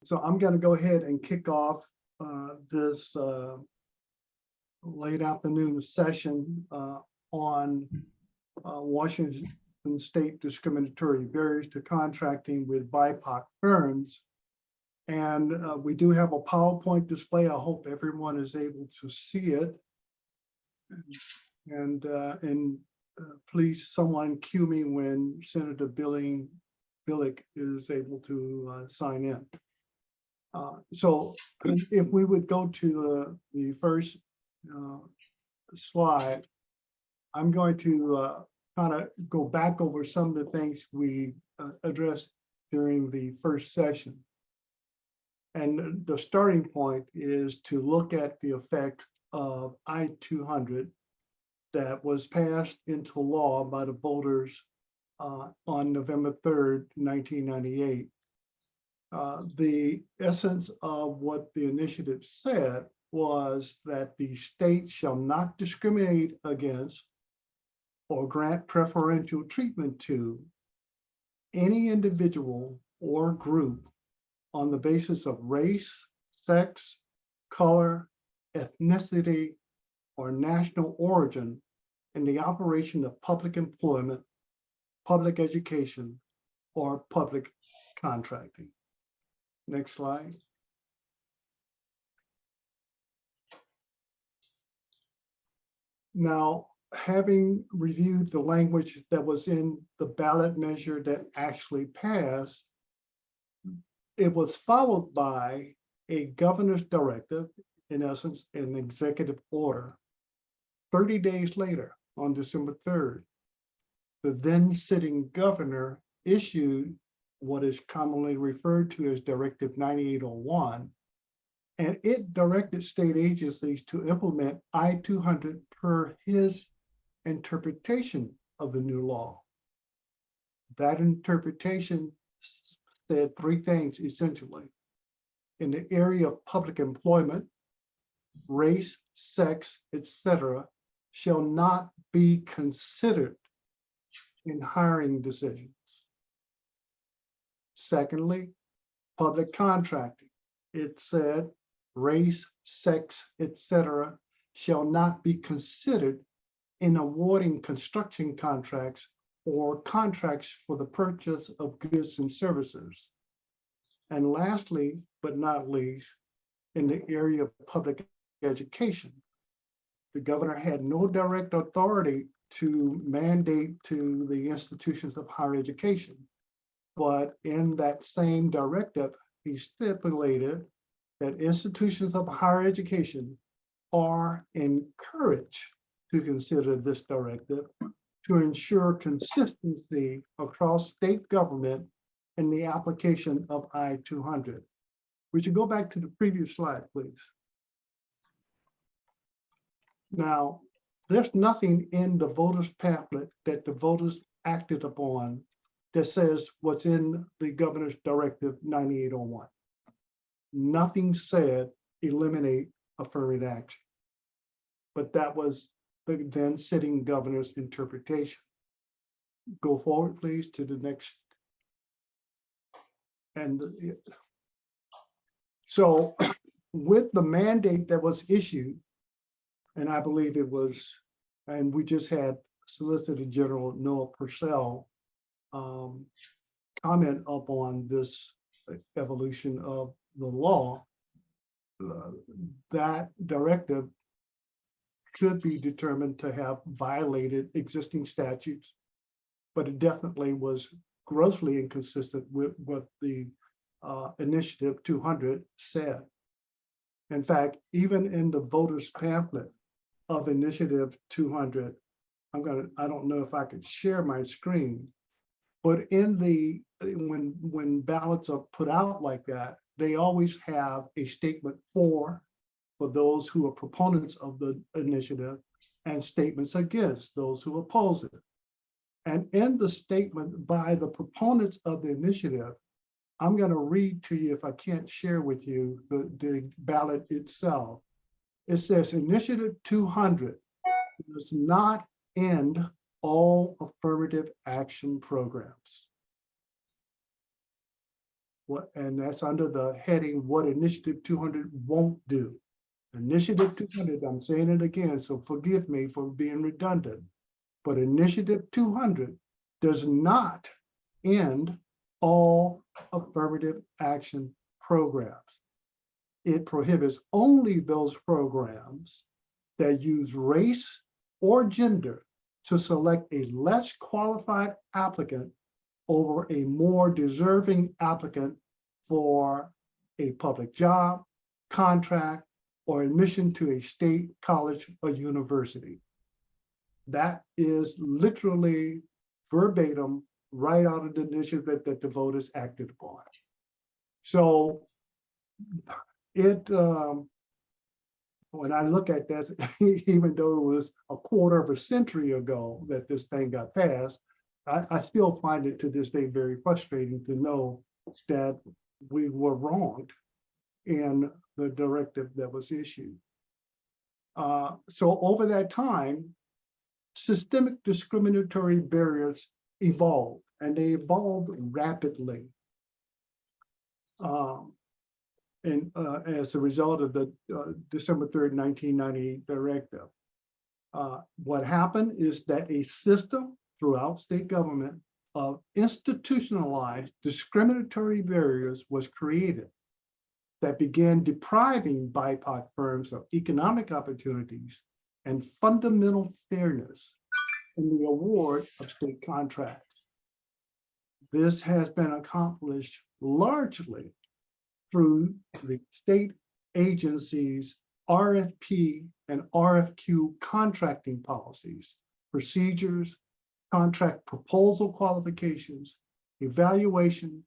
So I'm going to go ahead and kick off this late afternoon session on Washington state discriminatory barriers to contracting with BIPOC firms. And we do have a PowerPoint display. I hope everyone is able to see it. And please, someone cue me when Senator Billick is able to sign in. So if we would go to the first slide, I'm going to kind of go back over some of the things we addressed during the first session. And the starting point is to look at the effect of I-200 that was passed into law by the voters on November 3rd, 1998. The essence of what the initiative said was that the state shall not discriminate against or grant preferential treatment to any individual or group on the basis of race, sex, color, ethnicity, or national origin in the operation of public employment, public education, or public contracting. Next slide. Now, having reviewed the language that was in the ballot measure that actually passed, it was followed by a governor's directive, in essence, an executive order. 30 days later, on December 3rd, the then sitting governor issued what is commonly referred to as Directive 9801, and it directed state agencies to implement I-200 per his interpretation of the new law. That interpretation said three things essentially. In the area of public employment, race, sex, etc., shall not be considered in hiring decisions. Secondly, public contracting. It said race, sex, etc., shall not be considered in awarding construction contracts or contracts for the purchase of goods and services. And lastly, but not least, in the area of public education, the governor had no direct authority to mandate to the institutions of higher education. But in that same directive, he stipulated that institutions of higher education are encouraged to consider this directive to ensure consistency across state government in the application of I-200. We should go back to the previous slide, please. Now, there's nothing in the voters' pamphlet that the voters acted upon that says what's in the governor's directive 9801. Nothing said eliminate affirmative action, but that was the then sitting governor's interpretation. Go forward, please, to the next. And so with the mandate that was issued, and I believe it was, and we just had Solicitor General Noah Purcell comment upon this evolution of the law, that directive could be determined to have violated existing statutes, but it definitely was grossly inconsistent with what the Initiative 200 said. In fact, even in the voters' pamphlet of Initiative 200, I don't know if I could share my screen, but in the, when ballots are put out like that, they always have a statement for those who are proponents of the initiative and statements against those who oppose it. And in the statement by the proponents of the initiative, I'm going to read to you, if I can't share with you, the ballot itself. It says Initiative 200 does not end all affirmative action programs. and that's under the heading, what Initiative 200 won't do. Initiative 200, I'm saying it again, so forgive me for being redundant, but Initiative 200 does not end all affirmative action programs. It prohibits only those programs that use race or gender to select a less qualified applicant over a more deserving applicant for a public job, contract, or admission to a state college or university. That is literally verbatim right out of the initiative that the voters acted upon. So it, when I look at this, even though it was a quarter of a century ago that this thing got passed, I still find it to this day very frustrating to know that we were wronged in the directive that was issued. So over that time, systemic discriminatory barriers evolved, and they evolved rapidly. And as a result of the December 3rd, 1998 directive. What happened is that a system throughout state government of institutionalized discriminatory barriers was created that began depriving BIPOC firms of economic opportunities and fundamental fairness in the award of state contracts. This has been accomplished largely through the state agencies' RFP and RFQ contracting policies, procedures, contract proposal qualifications, evaluation,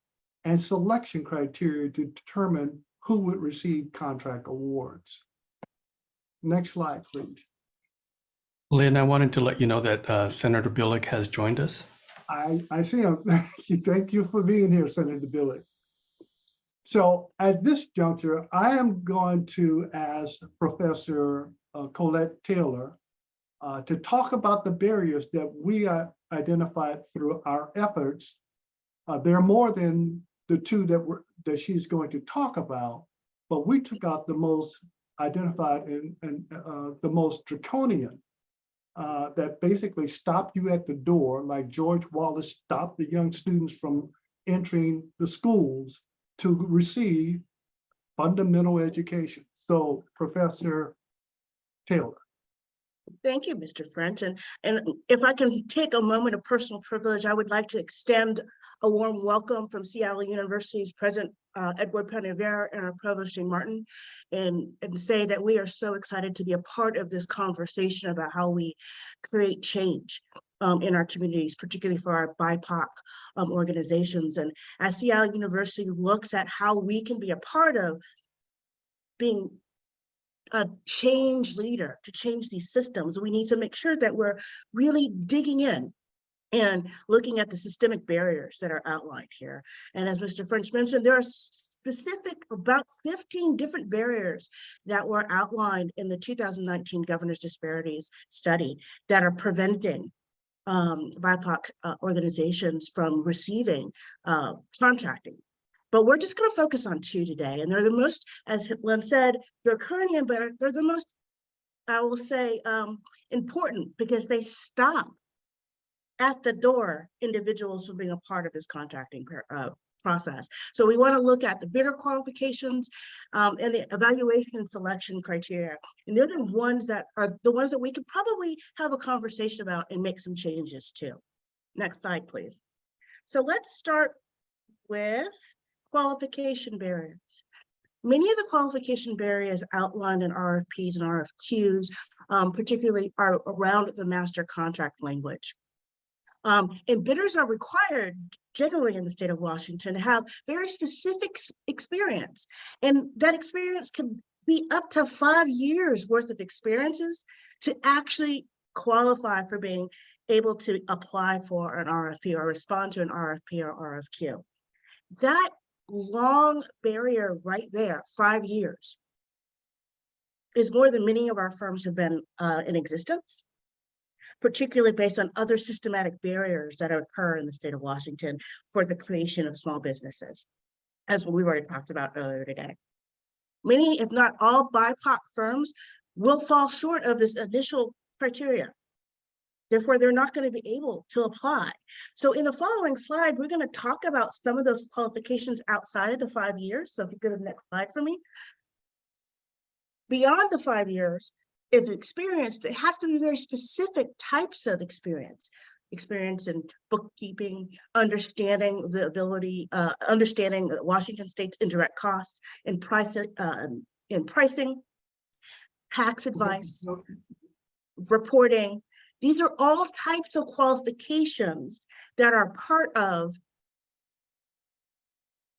and selection criteria to determine who would receive contract awards. Next slide, please. Lynn, I wanted to let you know that Senator Billick has joined us. I see him. Thank you for being here, Senator Billick. So at this juncture, I am going to ask Professor Colette Taylor to talk about the barriers that we identified through our efforts. There are more than the two that she's going to talk about, but we took out the most identified and the most draconian that basically stopped you at the door, like George Wallace stopped the young students from entering the schools to receive fundamental education. So, Professor Taylor. Thank you, Mr. French. And if I can take a moment of personal privilege, I would like to extend a warm welcome from Seattle University's President Edward Penavera and our Provost Jane Martin, and say that we are so excited to be a part of this conversation about how we create change in our communities, particularly for our BIPOC organizations. And as Seattle University looks at how we can be a part of being a change leader to change these systems, we need to make sure that we're really digging in and looking at the systemic barriers that are outlined here. And as Mr. French mentioned, there are specific about 15 different barriers that were outlined in the 2019 Governor's Disparities Study that are preventing BIPOC organizations from receiving contracting. But we're just going to focus on two today, and they're the most, as Lynn said, draconian, but they're the most, I will say, important because they stop at the door individuals from being a part of this contracting process. So we want to look at the bidder qualifications and the evaluation and selection criteria. And they're the ones that we could probably have a conversation about and make some changes to. Next slide, please. So let's start with qualification barriers. Many of the qualification barriers outlined in RFPs and RFQs, particularly are around the master contract language. And bidders are required generally in the state of Washington to have very specific experience. And that experience can be up to 5 years worth of experiences to actually qualify for being able to apply for an RFP or respond to an RFP or RFQ. That long barrier right there, 5 years, is more than many of our firms have been in existence, particularly based on other systematic barriers that occur in the state of Washington for the creation of small businesses. as we already talked about earlier today. Many, if not all, BIPOC firms will fall short of this initial criteria. Therefore, they're not going to be able to apply. So in the following slide, we're going to talk about some of those qualifications outside of the 5 years. So if you go to the next slide for me. Beyond the 5 years, if experienced, it has to be very specific types of experience. Experience in bookkeeping, understanding the ability, understanding Washington State's indirect costs in pricing, tax advice, reporting. These are all types of qualifications that are part of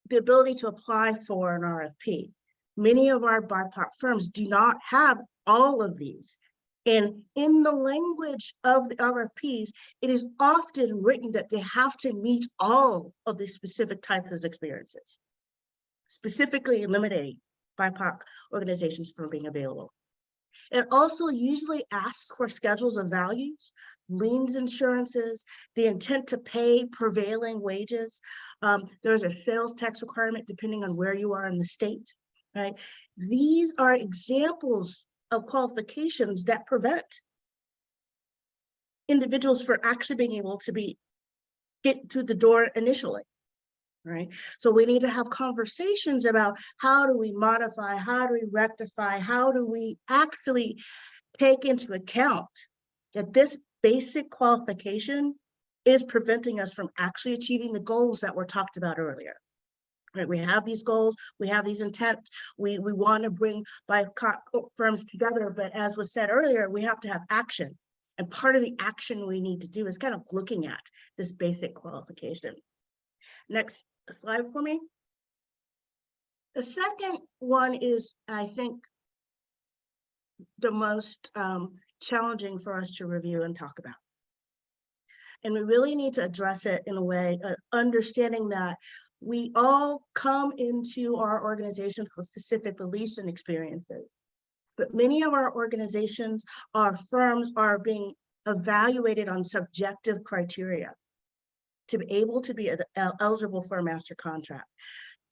the ability to apply for an RFP. Many of our BIPOC firms do not have all of these. And in the language of the RFPs, it is often written that they have to meet all of the specific types of experiences, specifically eliminating BIPOC organizations from being available. It also usually asks for schedules of values, liens insurances, the intent to pay prevailing wages. There's a sales tax requirement depending on where you are in the state, right? These are examples of qualifications that prevent individuals from actually being able to get to the door initially. Right. So we need to have conversations about how do we modify, how do we rectify, how do we actually take into account that this basic qualification is preventing us from actually achieving the goals that were talked about earlier. Right. We have these goals, we have these intents, we want to bring BIPOC firms together, but as was said earlier, we have to have action. And part of the action we need to do is kind of looking at this basic qualification. Next slide for me. The second one is, I think, the most challenging for us to review and talk about. And we really need to address it in a way, understanding that we all come into our organizations with specific beliefs and experiences. But many of our organizations, our firms are being evaluated on subjective criteria to be able to be eligible for a master contract.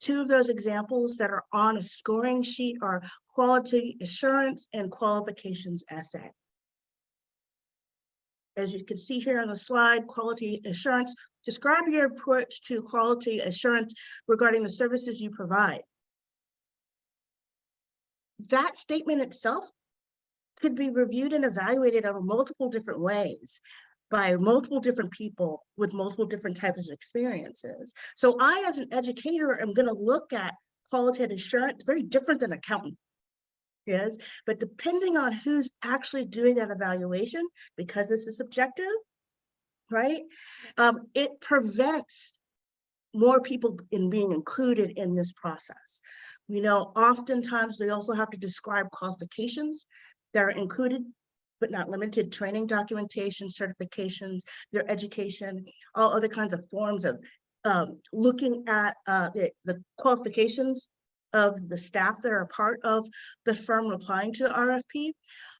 Two of those examples that are on a scoring sheet are quality assurance and qualifications essay. As you can see here on the slide, quality assurance, describe your approach to quality assurance regarding the services you provide. That statement itself could be reviewed and evaluated in multiple different ways, by multiple different people with multiple different types of experiences. So I, as an educator, am going to look at quality assurance very different than accountant. Yes, but depending on who's actually doing that evaluation, because this is subjective, right? It prevents more people in being included in this process. We know oftentimes they also have to describe qualifications that are included but not limited, training documentation, certifications, their education, all other kinds of forms of looking at the qualifications of the staff that are a part of the firm applying to the RFP.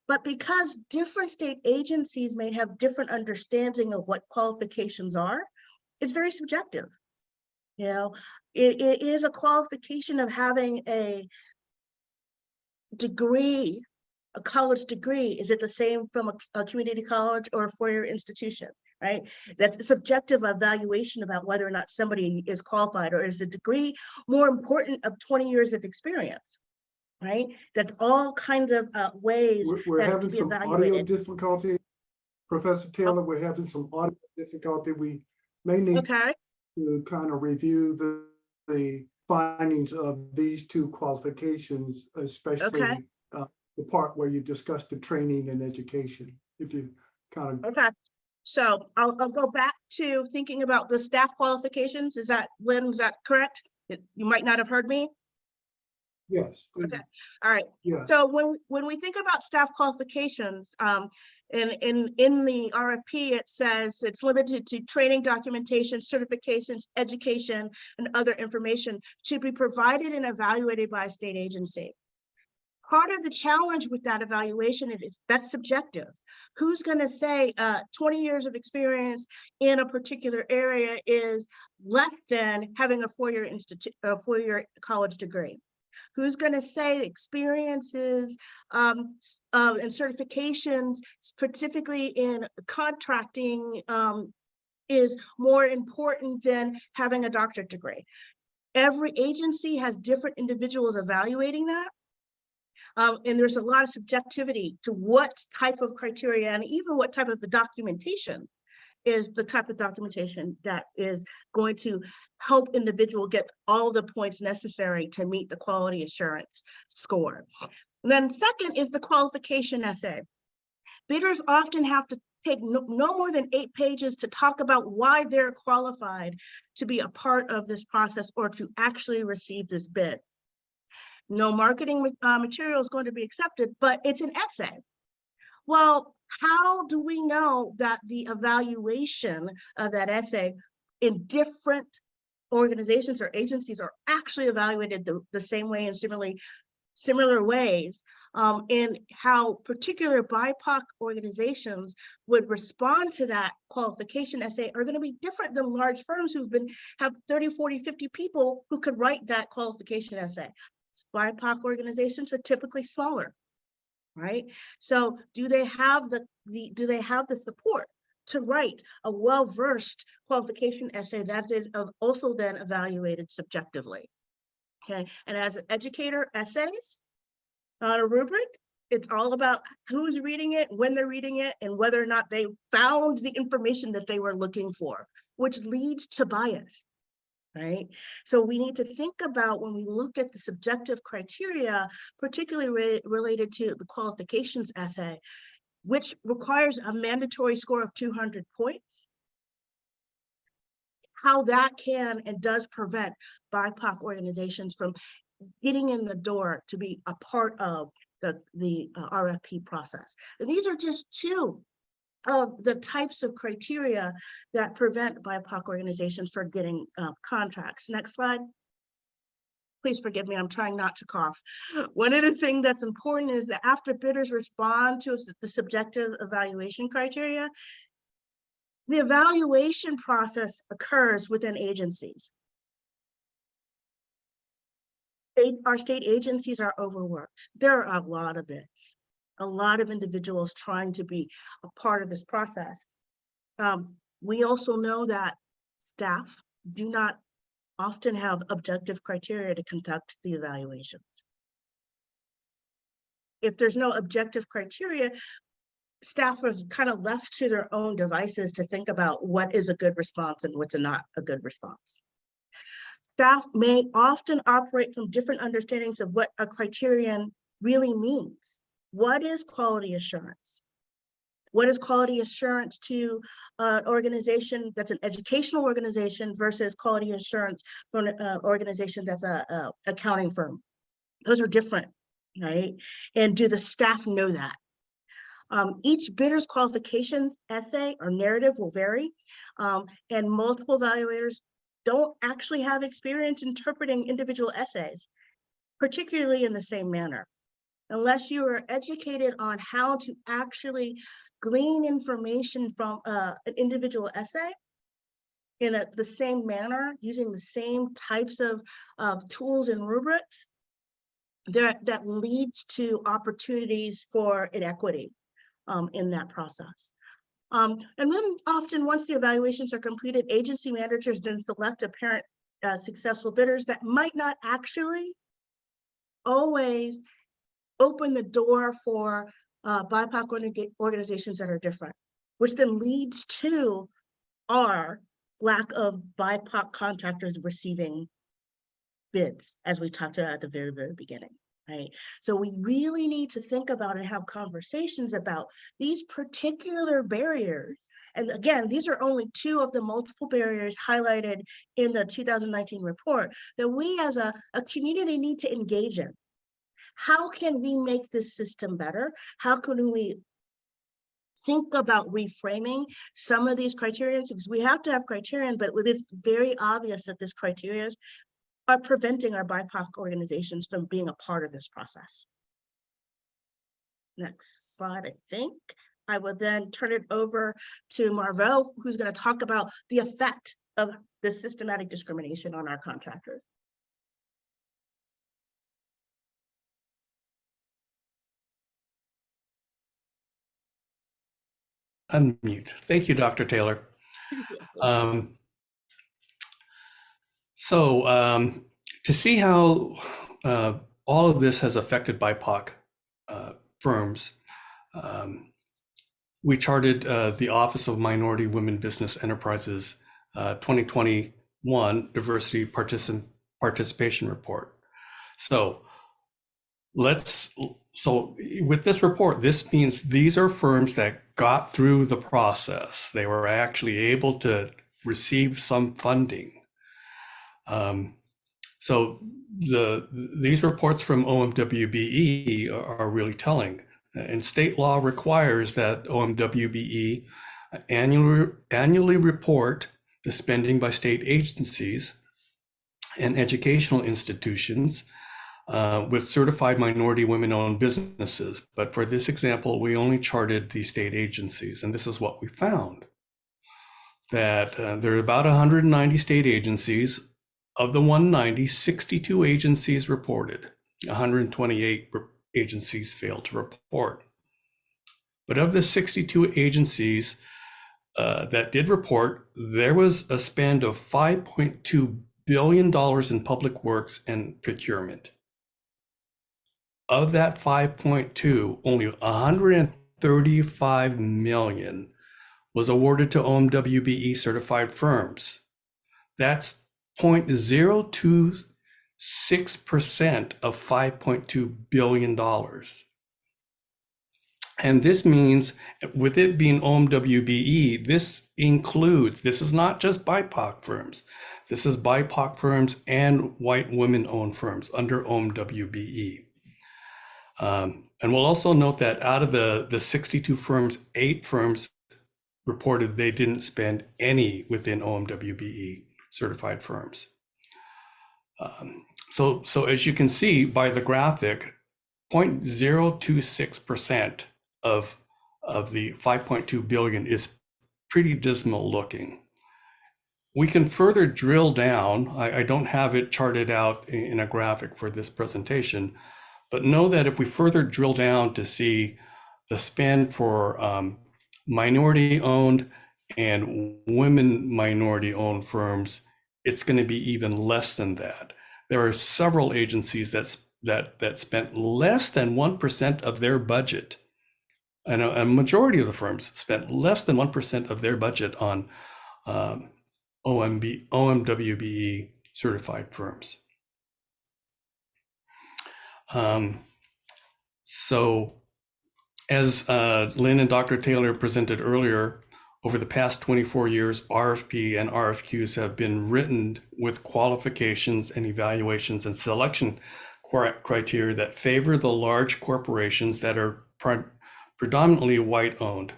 But because different state agencies may have different understanding of what qualifications are, it's very subjective. You know, it is a qualification of having a degree, a college degree. Is it the same from a community college or a four-year institution, right? That's a subjective evaluation about whether or not somebody is qualified, or is a degree more important of 20 years of experience, right? That all kinds of ways We're that having some audio difficulty. Professor Taylor, we're having some audio difficulty. We may need to kind of review the findings of these two qualifications, especially the part where you discussed the training and education, if you kind of. Okay, so I'll go back to thinking about the staff qualifications. Is that, Lynn, was that correct? You might not have heard me. Yes. Okay, all right. Yeah. So when we think about staff qualifications, in the RFP, it says it's limited to training, documentation, certifications, education, and other information to be provided and evaluated by a state agency. Part of the challenge with that evaluation is that's subjective. Who's going to say 20 years of experience in a particular area is less than having a four-year college degree? Who's going to say experiences and certifications, specifically in contracting, is more important than having a doctorate degree? Every agency has different individuals evaluating that. And there's a lot of subjectivity to what type of criteria and even what type of the documentation is the type of documentation that is going to help individual get all the points necessary to meet the quality assurance score. And then second is the qualification essay. Bidders often have to take no more than 8 pages to talk about why they're qualified to be a part of this process or to actually receive this bid. No marketing material is going to be accepted, but it's an essay. Well, how do we know that the evaluation of that essay in different organizations or agencies are actually evaluated the same way in similar ways, and how particular BIPOC organizations would respond to that qualification essay are going to be different than large firms have 30, 40, 50 people who could write that qualification essay. BIPOC organizations are typically smaller, right? So do they have the support to write a well-versed qualification essay that is also then evaluated subjectively? Okay, and as an educator, essays on a rubric, it's all about who's reading it, when they're reading it, and whether or not they found the information that they were looking for, which leads to bias. Right? So we need to think about when we look at the subjective criteria, particularly related to the qualifications essay, which requires a mandatory score of 200 points, how that can and does prevent BIPOC organizations from getting in the door to be a part of the RFP process. And these are just two of the types of criteria that prevent BIPOC organizations from getting contracts. Next slide. Please forgive me, I'm trying not to cough. One of the things that's important is that after bidders respond to the subjective evaluation criteria, the evaluation process occurs within agencies. Our state agencies are overworked. There are a lot of bids, a lot of individuals trying to be a part of this process. We also know that staff do not often have objective criteria to conduct the evaluations. If there's no objective criteria, staff are kind of left to their own devices to think about what is a good response and what's not a good response. Staff may often operate from different understandings of what a criterion really means. What is quality assurance? What is quality assurance to an organization that's an educational organization versus quality assurance for an organization that's a accounting firm? Those are different, right? And do the staff know that? Each bidder's qualification essay or narrative will vary, and multiple evaluators don't actually have experience interpreting individual essays, particularly in the same manner. Unless you are educated on how to actually glean information from an individual essay in the same manner, using the same types of tools and rubrics, that leads to opportunities for inequity in that process. And then often once the evaluations are completed, agency managers then select apparent successful bidders that might not actually always open the door for BIPOC organizations that are different, which then leads to our lack of BIPOC contractors receiving bids, as we talked about at the very, very beginning. Right. So we really need to think about and have conversations about these particular barriers. And again, these are only two of the multiple barriers highlighted in the 2019 report that we as a community need to engage in. How can we make this system better? How can we think about reframing some of these criteria? Because we have to have criteria, but it is very obvious that this criteria are preventing our BIPOC organizations from being a part of this process. Next slide, I think. I will then turn it over to Marvel, who's going to talk about the effect of the systematic discrimination on our contractors. Unmute. Thank you, Dr. Taylor. To see how all of this has affected BIPOC firms, we charted the Office of Minority Women Business Enterprises 2021 Diversity Participation Report. So with this report, this means these are firms that got through the process. They were actually able to receive some funding. So these reports from OMWBE are really telling. And state law requires that OMWBE annually report the spending by state agencies and educational institutions with certified minority women-owned businesses. But for this example, we only charted the state agencies, and this is what we found. That there are about 190 state agencies. Of the 190, 62 agencies reported. 128 agencies failed to report. But of the 62 agencies that did report, there was a spend of $5.2 billion in public works and procurement. Of that 5.2, only 135 million was awarded to OMWBE certified firms. That's 0.026% of $5.2 billion. And this means, with it being OMWBE, this is not just BIPOC firms. This is BIPOC firms and white women-owned firms under OMWBE. And we'll also note that out of the 62 firms, 8 firms reported they didn't spend any within OMWBE certified firms. So as you can see by the graphic, 0.026% of the 5.2 billion is pretty dismal looking. We can further drill down. I don't have it charted out in a graphic for this presentation, but know that if we further drill down to see the spend for minority-owned and women minority-owned firms, it's going to be even less than that. There are several agencies that spent less than 1% of their budget, and a majority of the firms spent less than 1% of their budget on OMWBE certified firms. So as Lynn and Dr. Taylor presented earlier, over the past 24 years, RFP and RFQs have been written with qualifications and evaluations and selection criteria that favor the large corporations that are predominantly white-owned.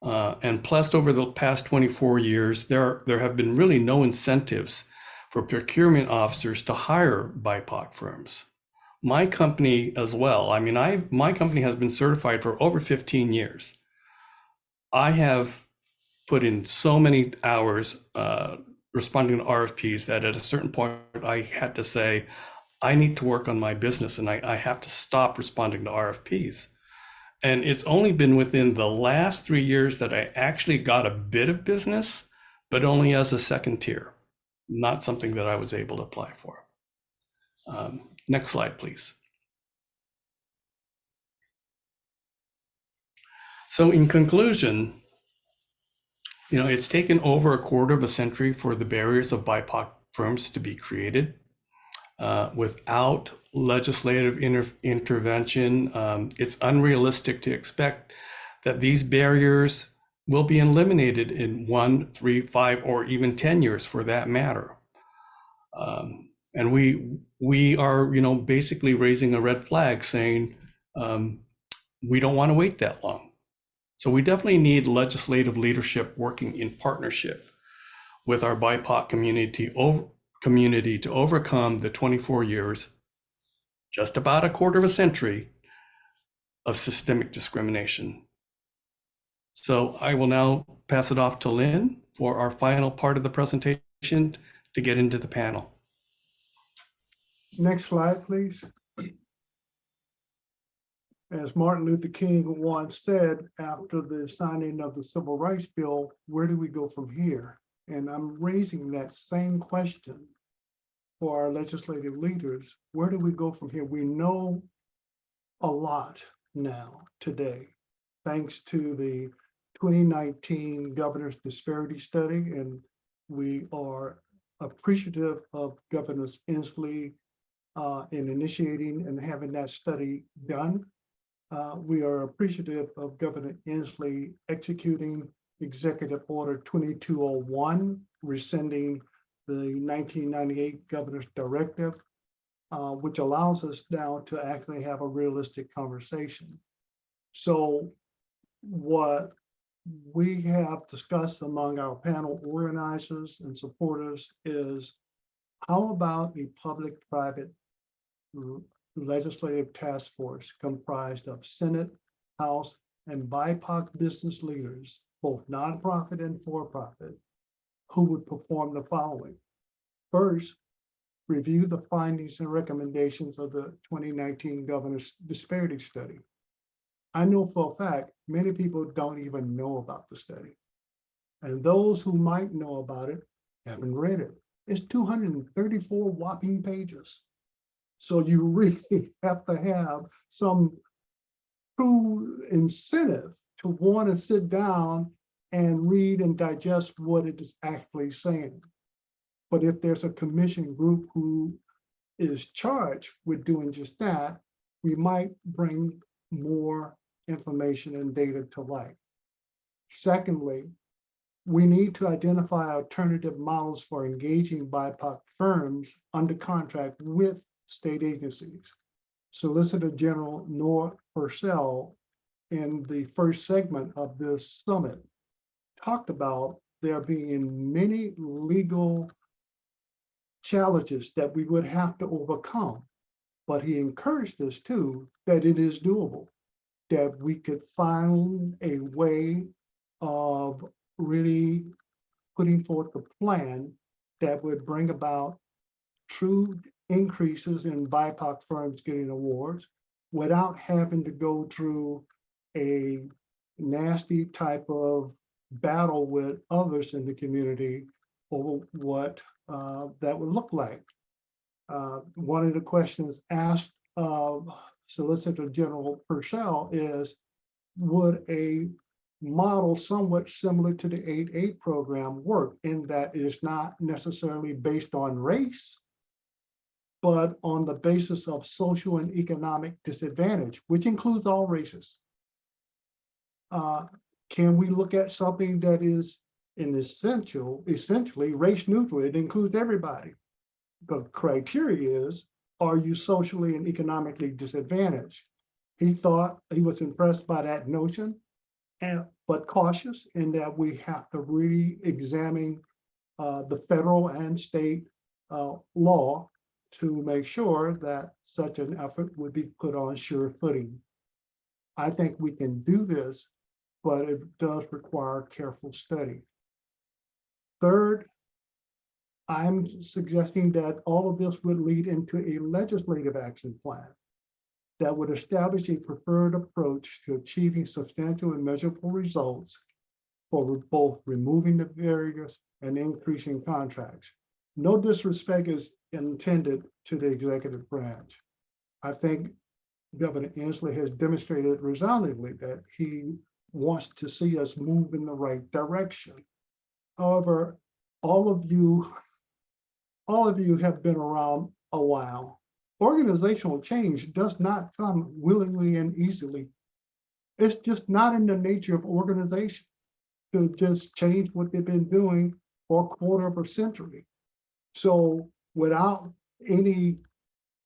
And plus, over the past 24 years, there have been really no incentives for procurement officers to hire BIPOC firms. My company as well. I mean, my company has been certified for over 15 years. I have put in so many hours responding to RFPs that at a certain point I had to say, I need to work on my business and I have to stop responding to RFPs. And it's only been within the last 3 years that I actually got a bit of business, but only as a second tier, not something that I was able to apply for. Next slide, please. So in conclusion, it's taken over a quarter of a century for the barriers of BIPOC firms to be created. Without legislative intervention, it's unrealistic to expect that these barriers will be eliminated in 1, 3, 5, or even 10 years for that matter. And we are, basically raising a red flag saying we don't want to wait that long. So we definitely need legislative leadership working in partnership with our BIPOC community to overcome the 24 years, just about a quarter of a century, of systemic discrimination. So I will now pass it off to Lynn for our final part of the presentation to get into the panel. Next slide, please. As Martin Luther King once said after the signing of the Civil Rights Bill, where do we go from here? And I'm raising that same question for our legislative leaders. Where do we go from here? We know a lot now today, thanks to the 2019 Governor's Disparity Study, and we are appreciative of Governor Inslee in initiating and having that study done. We are appreciative of Governor Inslee executing Executive Order 2201, rescinding the 1998 Governor's Directive, which allows us now to actually have a realistic conversation. So what we have discussed among our panel organizers and supporters is, how about a public-private legislative task force comprised of Senate, House, and BIPOC business leaders, both nonprofit and for-profit, who would perform the following. First, review the findings and recommendations of the 2019 Governor's Disparity Study. I know for a fact, many people don't even know about the study. And those who might know about it haven't read it. It's 234 whopping pages. So you really have to have some true incentive to want to sit down and read and digest what it is actually saying. But if there's a commission group who is charged with doing just that, we might bring more information and data to light. Secondly, we need to identify alternative models for engaging BIPOC firms under contract with state agencies. Solicitor General Nora Purcell, in the first segment of this summit, talked about there being many legal challenges that we would have to overcome, but he encouraged us too that it is doable, that we could find a way of really putting forth a plan that would bring about true increases in BIPOC firms getting awards without having to go through a nasty type of battle with others in the community over what that would look like. One of the questions asked of Solicitor General Purcell is, would a model somewhat similar to the 8-8 program work, in that it is not necessarily based on race, but on the basis of social and economic disadvantage, which includes all races? Can we look at something that is essentially race neutral? It includes everybody. The criteria is, are you socially and economically disadvantaged? He thought, he was impressed by that notion, but cautious in that we have to really examine the federal and state law to make sure that such an effort would be put on sure footing. I think we can do this, but it does require careful study. Third, I'm suggesting that all of this would lead into a legislative action plan that would establish a preferred approach to achieving substantial and measurable results for both removing the barriers and increasing contracts. No disrespect is intended to the executive branch. I think Governor Inslee has demonstrated resoundingly that he wants to see us move in the right direction. However, all of you have been around a while. Organizational change does not come willingly and easily. It's just not in the nature of organization to just change what they've been doing for a quarter of a century. So without any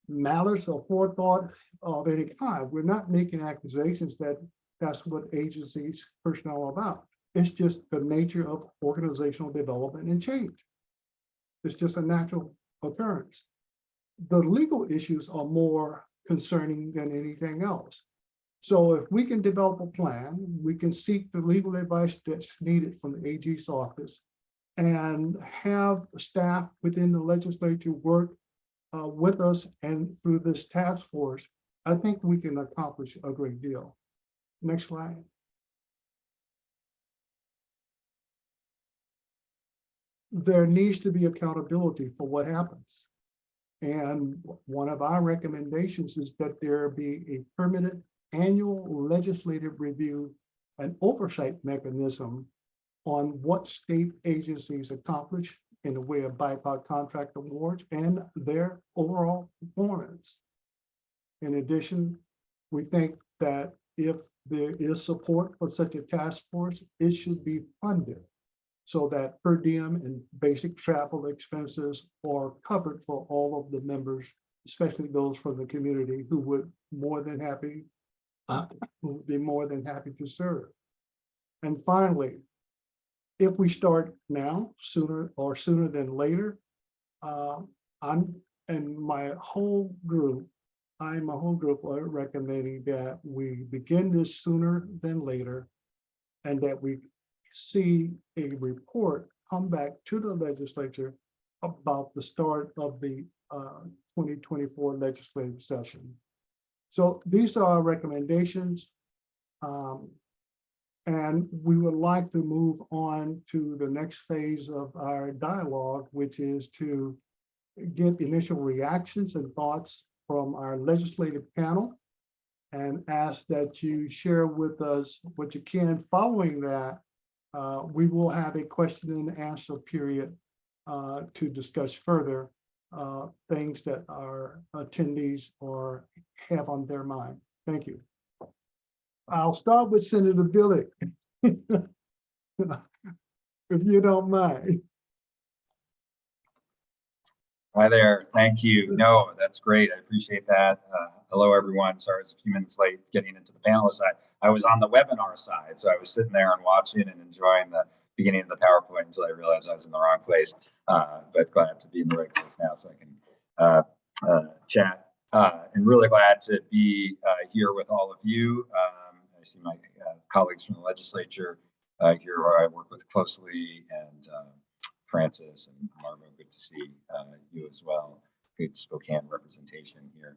malice or forethought of any kind, we're not making accusations that that's what agencies personnel are about. It's just the nature of organizational development and change. It's just a natural occurrence. The legal issues are more concerning than anything else. So if we can develop a plan, we can seek the legal advice that's needed from the AG's office and have staff within the legislature work with us and through this task force, I think we can accomplish a great deal. Next slide. There needs to be accountability for what happens. And one of our recommendations is that there be a permanent annual legislative review and oversight mechanism on what state agencies accomplish in the way of BIPOC contract awards and their overall performance. In addition, we think that if there is support for such a task force, it should be funded so that per diem and basic travel expenses are covered for all of the members, especially those from the community who would be more than happy to serve. And finally, if we start now, sooner than later, I'm my whole group are recommending that we begin this sooner than later, and that we see a report come back to the legislature about the start of the 2024 legislative session. So these are our recommendations. And we would like to move on to the next phase of our dialogue, which is to get initial reactions and thoughts from our legislative panel, and ask that you share with us what you can. Following that, we will have a question and answer period to discuss further things that our attendees have on their mind. Thank you. I'll start with Senator Billick, if you don't mind. Hi there, thank you. No, that's great, I appreciate that. Hello everyone, sorry I was a few minutes late getting into the panelist side. I was on the webinar side, so I was sitting there and watching and enjoying the beginning of the PowerPoint until I realized I was in the wrong place. But glad to be in the right place now so I can chat. And really glad to be here with all of you. I see my colleagues from the legislature here who I work with closely, and Francis and Marvo, good to see you as well. Good Spokane representation here.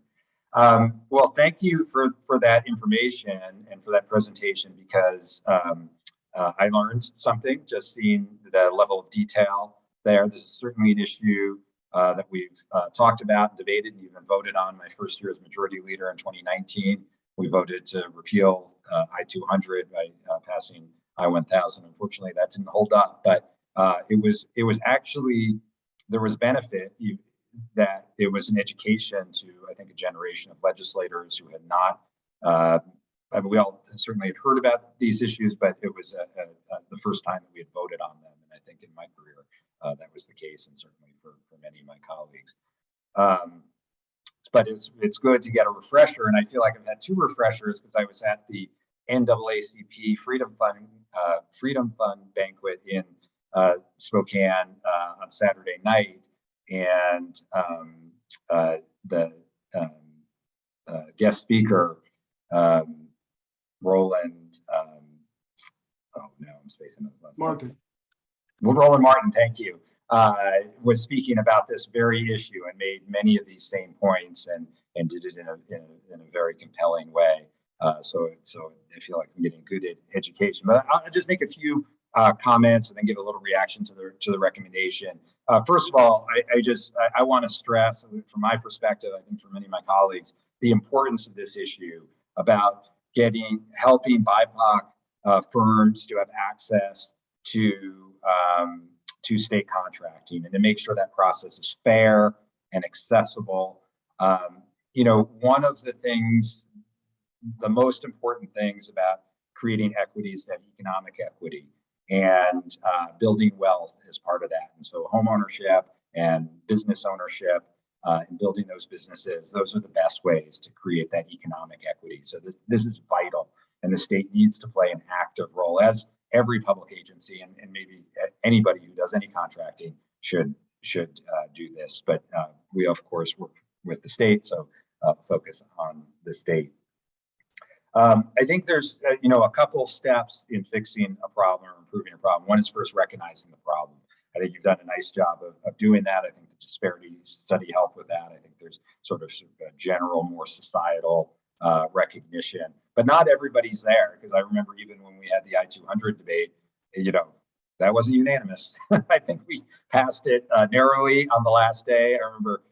Well, thank you for that information and for that presentation, because I learned something just seeing the level of detail there. This is certainly an issue that we've talked about and debated and even voted on. My first year as majority leader in 2019, we voted to repeal I-200 by passing I-1000. Unfortunately, that didn't hold up, but it was actually, there was benefit that it was an education to, I think, a generation of legislators who had not, I mean, we all certainly had heard about these issues, but it was the first time that we had voted on them. And I think in my career, that was the case, and certainly for many of my colleagues. But it's good to get a refresher, and I feel like I've had two refreshers because I was at the NAACP Freedom Fund banquet in Spokane on Saturday night, and the guest speaker, Roland, oh no, I'm spacing those last Martin. Well, Roland Martin, thank you, was speaking about this very issue and made many of these same points, and did it in a very compelling way. So I feel like I'm getting good education. But I'll just make a few comments and then give a little reaction to the recommendation. First of all, I want to stress, from my perspective, I think for many of my colleagues, the importance of this issue about helping BIPOC firms to have access to state contracting, and to make sure that process is fair and accessible. You know, one of the most important things about creating equity is that economic equity, and building wealth is part of that. And so home ownership and business ownership, and building those businesses, those are the best ways to create that economic equity. So this is vital, and the state needs to play an active role, as every public agency and maybe anybody who does any contracting should do this. But we of course work with the state, so focus on the state. I think there's, a couple steps in fixing a problem or improving a problem. One is first recognizing the problem. I think you've done a nice job of doing that. I think the disparities study helped with that. I think there's sort of a general, more societal recognition, but not everybody's there, because I remember even when we had the I-200 debate, that wasn't unanimous. I think we passed it narrowly on the last day. I remember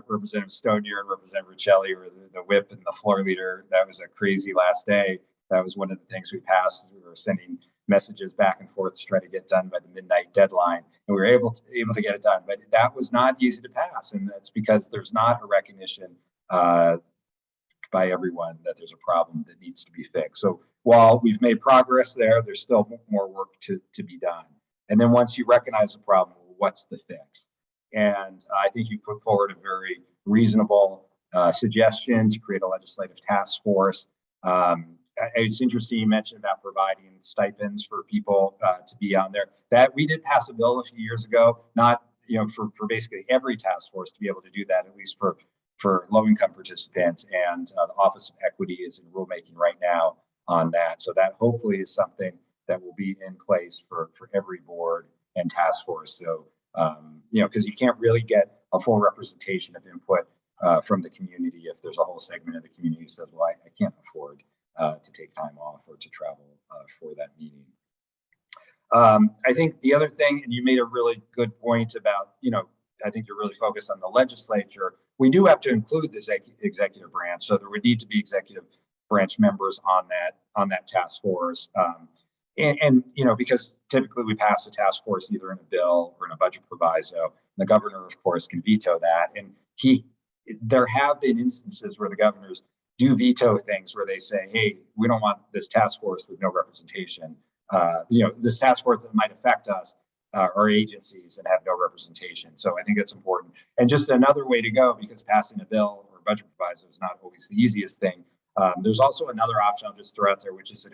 Representative Stonier and Representative Riccelli were the whip and the floor leader. That was a crazy last day. That was one of the things we passed. We were sending messages back and forth to try to get done by the midnight deadline, and we were able to get it done. But that was not easy to pass, and that's because there's not a recognition by everyone that there's a problem that needs to be fixed. So while we've made progress there, there's still more work to be done. And then once you recognize the problem, what's the fix? And I think you put forward a very reasonable suggestion to create a legislative task force. It's interesting you mentioned about providing stipends for people to be on there. That we did pass a bill a few years ago, not for basically every task force to be able to do that, at least for low-income participants. And the Office of Equity is in rulemaking right now on that. So that hopefully is something that will be in place for every board and task force. So because you can't really get a full representation of input from the community if there's a whole segment of the community who says, well, I can't afford to take time off or to travel for that meeting. I think the other thing, and you made a really good point about, I think you're really focused on the legislature. We do have to include the executive branch, so there would need to be executive branch members on that task force. And because typically we pass a task force either in a bill or in a budget proviso. The governor, of course, can veto that. And there have been instances where the governors do veto things where they say, hey, we don't want this task force with no representation. This task force that might affect us, our agencies, and have no representation. So I think that's important. And just another way to go, because passing a bill or budget proviso is not always the easiest thing. There's also another option I'll just throw out there, which is an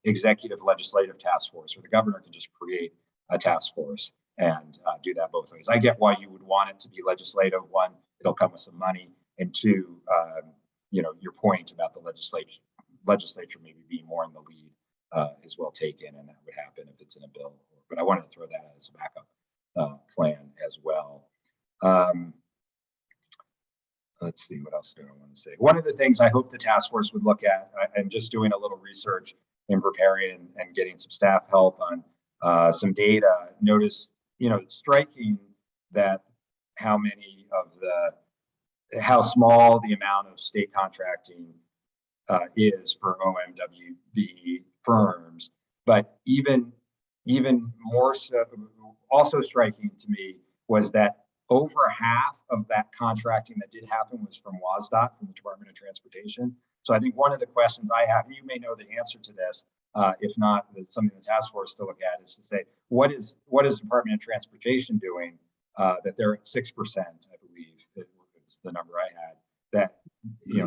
executive legislative task force, where the governor can just create a task force and do that both ways. I get why you would want it to be legislative. One, it'll come with some money, and two, your point about the legislature maybe being more in the lead is well taken, and that would happen if it's in a bill. But I wanted to throw that out as a backup plan as well. Let's see, what else do I want to say? One of the things I hope the task force would look at, I'm just doing a little research in preparing and getting some staff help on some data. Notice, it's striking that how small the amount of state contracting is for OMWB firms, but even more so, also striking to me was that over half of that contracting that did happen was from WSDOT, from the Department of Transportation. So I think one of the questions I have, and you may know the answer to this, if not, it's something the task force to look at, is to say, what is Department of Transportation doing that they're at 6%, I believe, it's the number I had, that,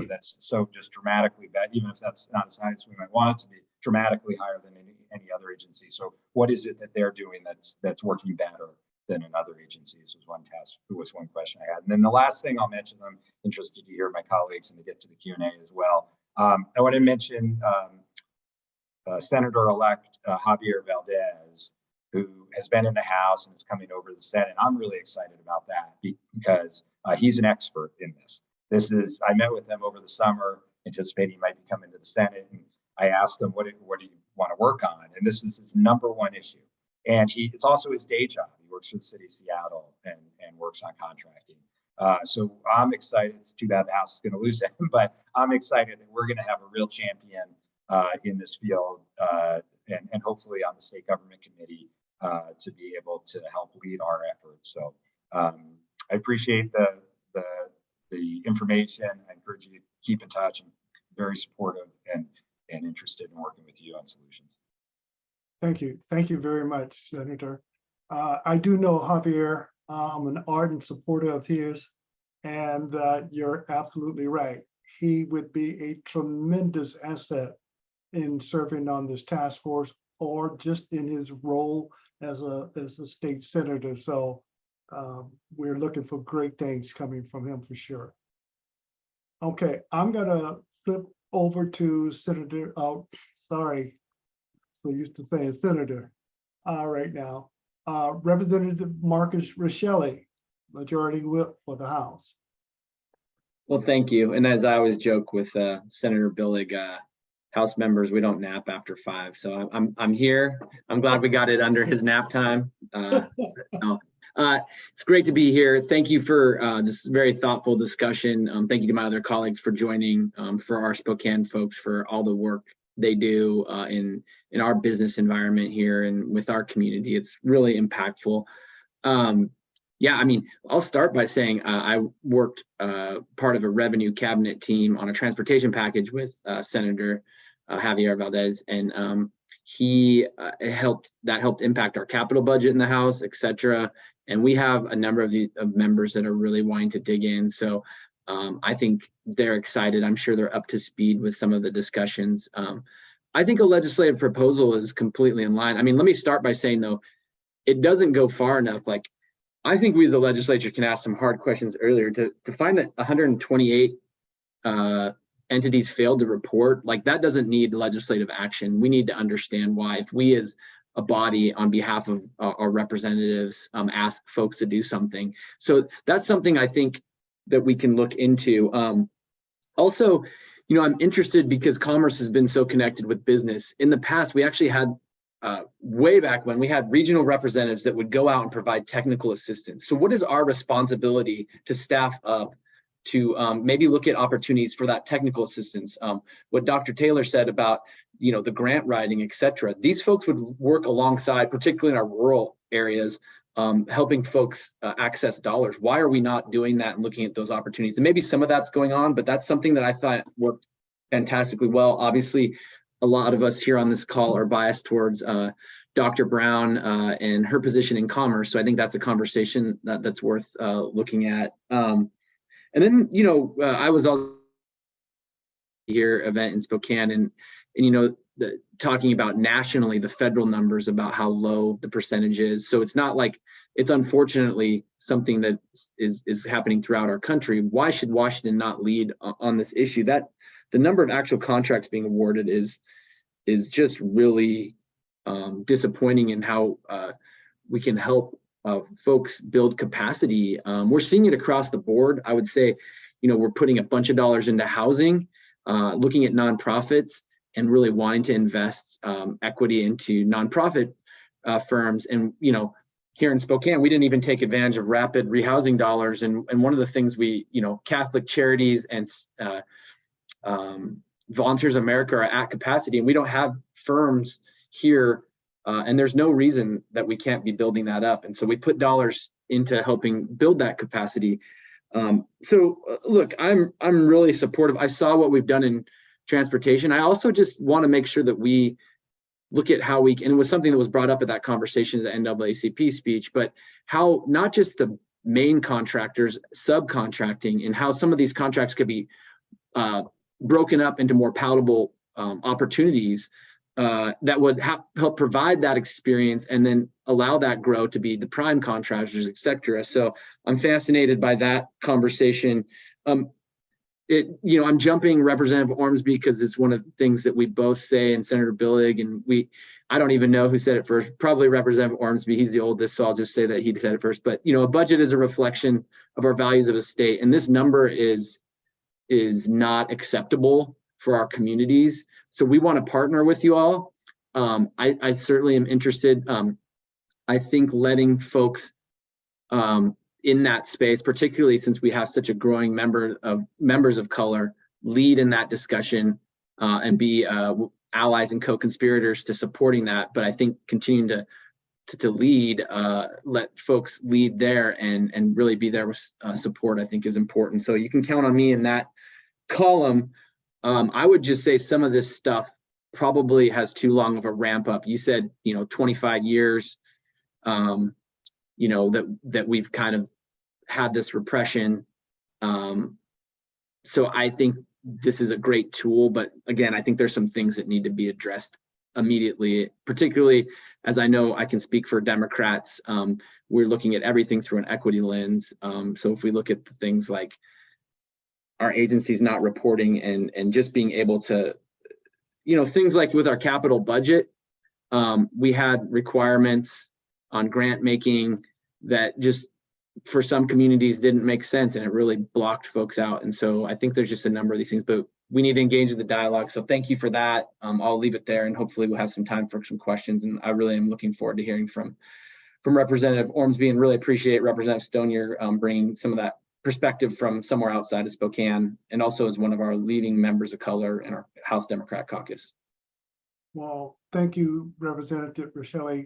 that's so just dramatically bad, even if that's not as high as we might want it to be, dramatically higher than any other agency. So what is it that they're doing that's working better than in other agencies was one question I had. And then the last thing I'll mention, I'm interested to hear my colleagues and to get to the Q&A as well. I want to mention Senator-elect Javier Valdez, who has been in the House and is coming over to the Senate. I'm really excited about that because he's an expert in this. I met with him over the summer, anticipating he might be coming to the Senate, and I asked him, what do you want to work on? And this is his number one issue. And it's also his day job. He works for the city of Seattle and works on contracting. So I'm excited. It's too bad the House is going to lose him, but I'm excited that we're going to have a real champion in this field and hopefully on the state government committee to be able to help lead our efforts. So I appreciate the information. I encourage you to keep in touch. I'm very supportive and interested in working with you on solutions. Thank you. Thank you very much, Senator. I do know Javier. I'm an ardent supporter of his, and you're absolutely right. He would be a tremendous asset in serving on this task force or just in his role as a state senator. So we're looking for great things coming from him for sure. Okay, I'm gonna flip over to Senator, sorry, so used to saying Senator right now. Representative Marcus Rochelle, Majority Whip for the House. Well, thank you. And as I always joke with Senator Billig, House members, we don't nap after 5. So I'm here. I'm glad we got it under his nap time. It's great to be here. Thank you for this very thoughtful discussion. Thank you to my other colleagues for joining, for our Spokane folks for all the work they do in our business environment here and with our community. It's really impactful. Yeah, I mean, I'll start by saying I worked part of a revenue cabinet team on a transportation package with Senator Javier Valdez, and he helped impact our capital budget in the House, et cetera. And we have a number of members that are really wanting to dig in. So I think they're excited. I'm sure they're up to speed with some of the discussions. I think a legislative proposal is completely in line. I mean, let me start by saying, though, it doesn't go far enough. Like, I think we as the legislature can ask some hard questions earlier to find that 128 entities failed to report. Like, that doesn't need legislative action. We need to understand why. If we as a body on behalf of our representatives ask folks to do something. So that's something I think that we can look into. Also, you know, I'm interested because commerce has been so connected with business. In the past, we actually had way back when we had regional representatives that would go out and provide technical assistance. So what is our responsibility to staff up to maybe look at opportunities for that technical assistance? What Dr. Taylor said about, you know, the grant writing, et cetera. These folks would work alongside, particularly in our rural areas, helping folks access dollars. Why are we not doing that and looking at those opportunities? And maybe some of that's going on, but that's something that I thought worked fantastically well. Obviously, a lot of us here on this call are biased towards Dr. Brown and her position in commerce. So I think that's a conversation that's worth looking at. And then, you know, I was also here event in Spokane, and you know, talking about nationally the federal numbers about how low the percentage is. So it's not like it's unfortunately something that is happening throughout our country. Why should Washington not lead on this issue? That the number of actual contracts being awarded is just really disappointing in how we can help folks build capacity. We're seeing it across the board. I would say, you know, we're putting a bunch of dollars into housing, looking at nonprofits, and really wanting to invest equity into nonprofit firms. And, you know, here in Spokane, we didn't even take advantage of rapid rehousing dollars. And one of the things we, you know, Catholic Charities and Volunteers America are at capacity, and we don't have firms here. And there's no reason that we can't be building that up. And so we put dollars into helping build that capacity. Look, I'm really supportive. I saw what we've done in transportation. I also just want to make sure that we look at how we can, and it was something that was brought up at that conversation at the NAACP speech, but how not just the main contractors, subcontracting, and how some of these contracts could be broken up into more palatable opportunities that would help provide that experience and then allow that grow to be the prime contractors, et cetera. So I'm fascinated by that conversation. You know, I'm jumping Representative Ormsby because it's one of the things that we both say, and Senator Billig, and I don't even know who said it first, probably Representative Ormsby. He's the oldest, so I'll just say that he said it first. But, you know, a budget is a reflection of our values of a state, and this number is not acceptable for our communities. So we want to partner with you all. I certainly am interested. I think letting folks in that space, particularly since we have such a growing members of color, lead in that discussion and be allies and co-conspirators to supporting that. But I think continuing to lead, let folks lead there and really be there with support, I think is important. So you can count on me in that column. I would just say some of this stuff probably has too long of a ramp up. You said, you know, 25 years, you know, that we've kind of had this repression. So I think this is a great tool, but again, I think there's some things that need to be addressed immediately, particularly as I know I can speak for Democrats. We're looking at everything through an equity lens. So if we look at the things like our agencies not reporting and just being able to, things like with our capital budget, we had requirements on grant making that just for some communities didn't make sense, and it really blocked folks out. And so I think there's just a number of these things, but we need to engage in the dialogue. So thank you for that. I'll leave it there, and hopefully we'll have some time for some questions. And I really am looking forward to hearing from Representative Ormsby, and really appreciate Representative Stonier bringing some of that perspective from somewhere outside of Spokane, and also as one of our leading members of color in our House Democrat caucus. Well, thank you, Representative Rochelle.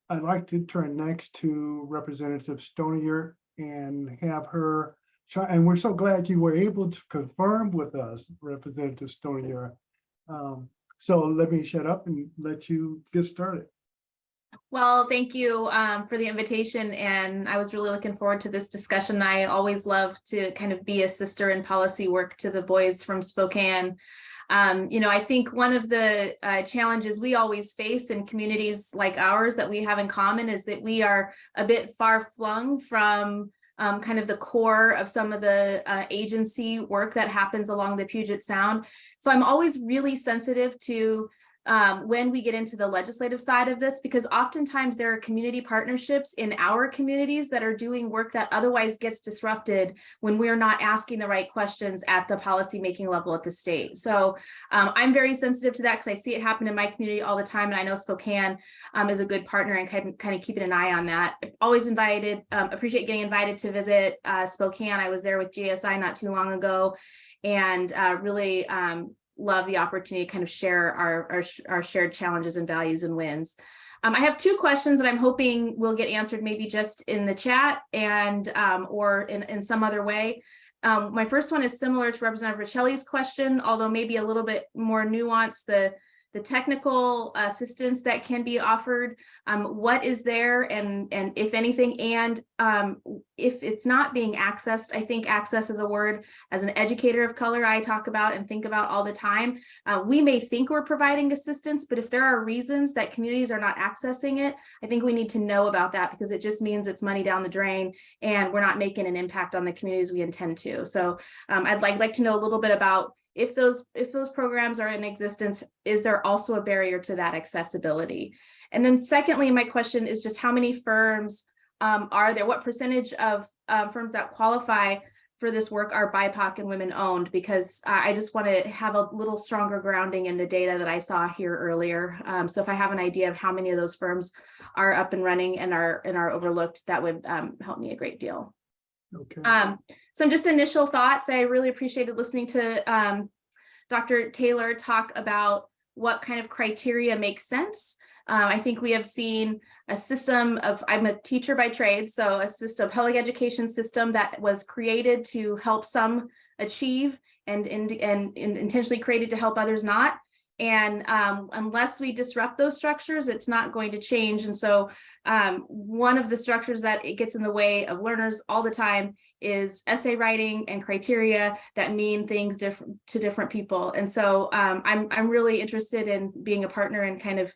I'd like to turn next to Representative Stonier and have her, and we're so glad you were able to confirm with us, Representative Stonier. So let me shut up and let you get started. Well, thank you for the invitation, and I was really looking forward to this discussion. I always love to kind of be a sister in policy work to the boys from Spokane. I think one of the challenges we always face in communities like ours that we have in common is that we are a bit far flung from kind of the core of some of the agency work that happens along the Puget Sound. So I'm always really sensitive to when we get into the legislative side of this, because oftentimes there are community partnerships in our communities that are doing work that otherwise gets disrupted when we're not asking the right questions at the policymaking level at the state. So I'm very sensitive to that because I see it happen in my community all the time. And I know Spokane is a good partner and kind of keeping an eye on that. Always invited, appreciate getting invited to visit Spokane. I was there with GSI not too long ago, and really love the opportunity to kind of share our shared challenges and values and wins. I have two questions that I'm hoping will get answered maybe just in the chat and or in some other way. My first one is similar to Representative Riccelli's question, although maybe a little bit more nuanced. The technical assistance that can be offered, what is there, and if anything, and if it's not being accessed. I think access is a word as an educator of color I talk about and think about all the time. We may think we're providing assistance, but if there are reasons that communities are not accessing it, I think we need to know about that, because it just means it's money down the drain and we're not making an impact on the communities we intend to. So I'd like to know a little bit about if those programs are in existence, is there also a barrier to that accessibility? And then secondly, my question is just how many firms are there? What percentage of firms that qualify for this work are BIPOC and women owned? Because I just want to have a little stronger grounding in the data that I saw here earlier. So if I have an idea of how many of those firms are up and running and are overlooked, that would help me a great deal. Okay. Some just initial thoughts. I really appreciated listening to Dr. Taylor talk about what kind of criteria makes sense. I think we have seen a system of, I'm a teacher by trade, so a system, public education system that was created to help some achieve and intentionally created to help others not. And unless we disrupt those structures, it's not going to change. And so one of the structures that it gets in the way of learners all the time is essay writing and criteria that mean things different to different people. And so I'm really interested in being a partner and kind of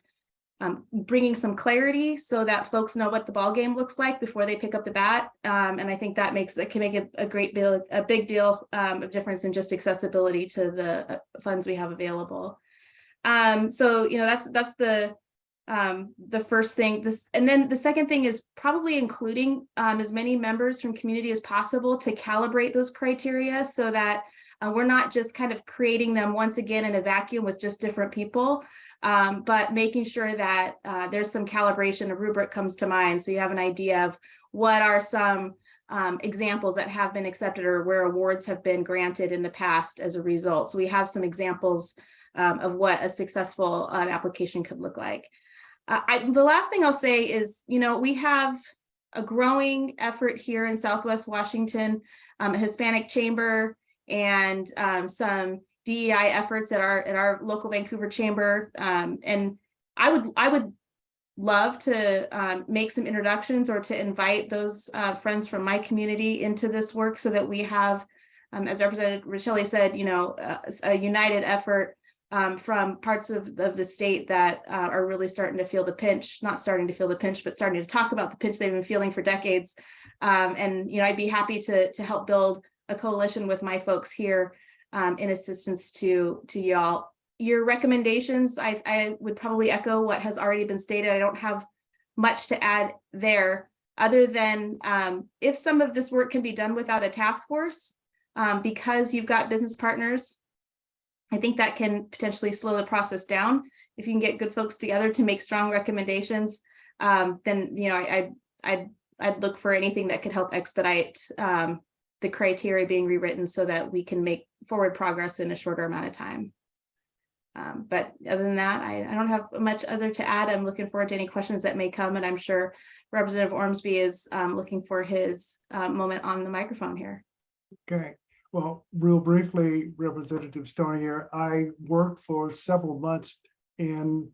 bringing some clarity so that folks know what the ball game looks like before they pick up the bat. And I think that can make a big deal of difference in just accessibility to the funds we have available. So that's the first thing. And then the second thing is probably including as many members from community as possible to calibrate those criteria so that we're not just kind of creating them once again in a vacuum with just different people, but making sure that there's some calibration. A rubric comes to mind, so you have an idea of what are some examples that have been accepted or where awards have been granted in the past as a result. So we have some examples of what a successful application could look like. The last thing I'll say is, we have a growing effort here in Southwest Washington, a Hispanic chamber, and some DEI efforts at our local Vancouver chamber. And I would love to make some introductions or to invite those friends from my community into this work so that we have, as Representative Riccelli said, a united effort from parts of the state that are really starting to feel the pinch, not starting to feel the pinch, but starting to talk about the pinch they've been feeling for decades. And I'd be happy to help build a coalition with my folks here in assistance to y'all. Your recommendations, I would probably echo what has already been stated. I don't have much to add there, other than if some of this work can be done without a task force, because you've got business partners, I think that can potentially slow the process down. If you can get good folks together to make strong recommendations, then I'd look for anything that could help expedite the criteria being rewritten so that we can make forward progress in a shorter amount of time. But other than that, I don't have much other to add. I'm looking forward to any questions that may come, and I'm sure Representative Ormsby is looking for his moment on the microphone here. Okay, well, real briefly, Representative Stoney here, I worked for several months in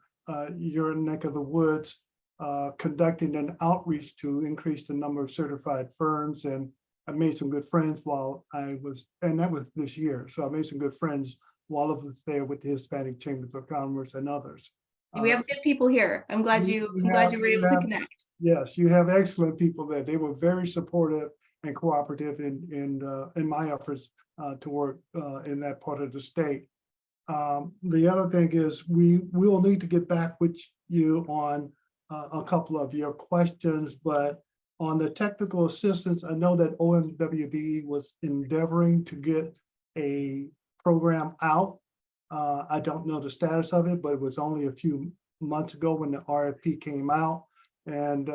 your neck of the woods, conducting an outreach to increase the number of certified firms, and I made some good friends while I was, and that was this year, so I made some good friends while I was there with the Hispanic Chambers of Commerce and others. We have good people here. I'm glad you were able to connect. Yes, you have excellent people there. They were very supportive and cooperative in my efforts to work in that part of the state. The other thing is we will need to get back with you on a couple of your questions, but on the technical assistance, I know that OMWB was endeavoring to get a program out. I don't know the status of it, but it was only a few months ago when the RFP came out. And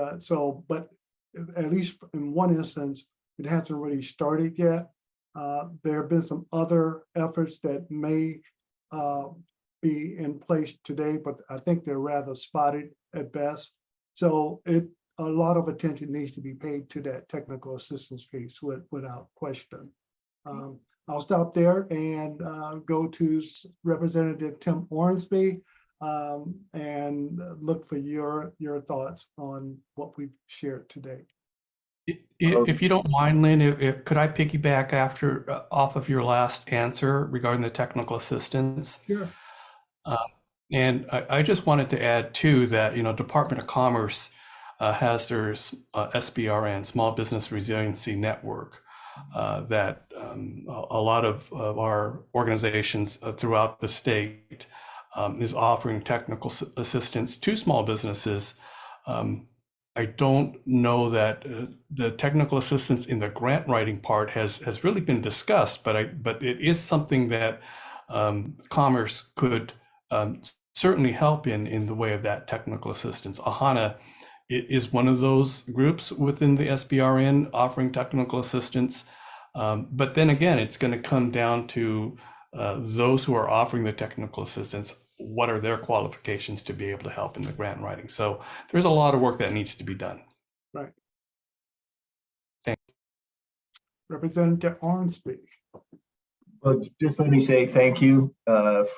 but at least in one instance, it hasn't really started yet. There have been some other efforts that may be in place today, but I think they're rather spotted at best. So a lot of attention needs to be paid to that technical assistance piece without question. I'll stop there and go to Representative Tim Ormsby and look for your thoughts on what we've shared today. If you don't mind, Lynn, could I piggyback off of your last answer regarding the technical assistance? Sure. And I just wanted to add too that, Department of Commerce has their SBRN, Small Business Resiliency Network, that a lot of our organizations throughout the state is offering technical assistance to small businesses. I don't know that the technical assistance in the grant writing part has really been discussed, but it is something that Commerce could certainly help in the way of that technical assistance. AHANA is one of those groups within the SBRN offering technical assistance. But then again, it's going to come down to those who are offering the technical assistance. What are their qualifications to be able to help in the grant writing? So there's a lot of work that needs to be done. Right. Thank you. Representative Ormsby. Well, just let me say thank you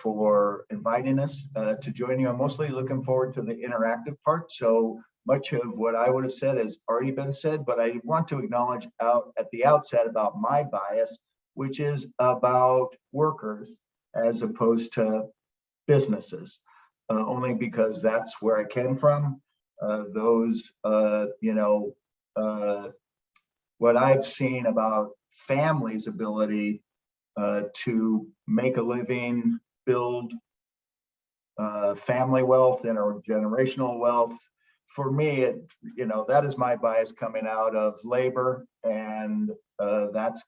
for inviting us to join you. I'm mostly looking forward to the interactive part. So much of what I would have said has already been said, but I want to acknowledge at the outset about my bias, which is about workers as opposed to businesses, only because that's where I came from. What I've seen about families' ability to make a living, build family wealth, intergenerational wealth. For me, that is my bias coming out of labor, and that's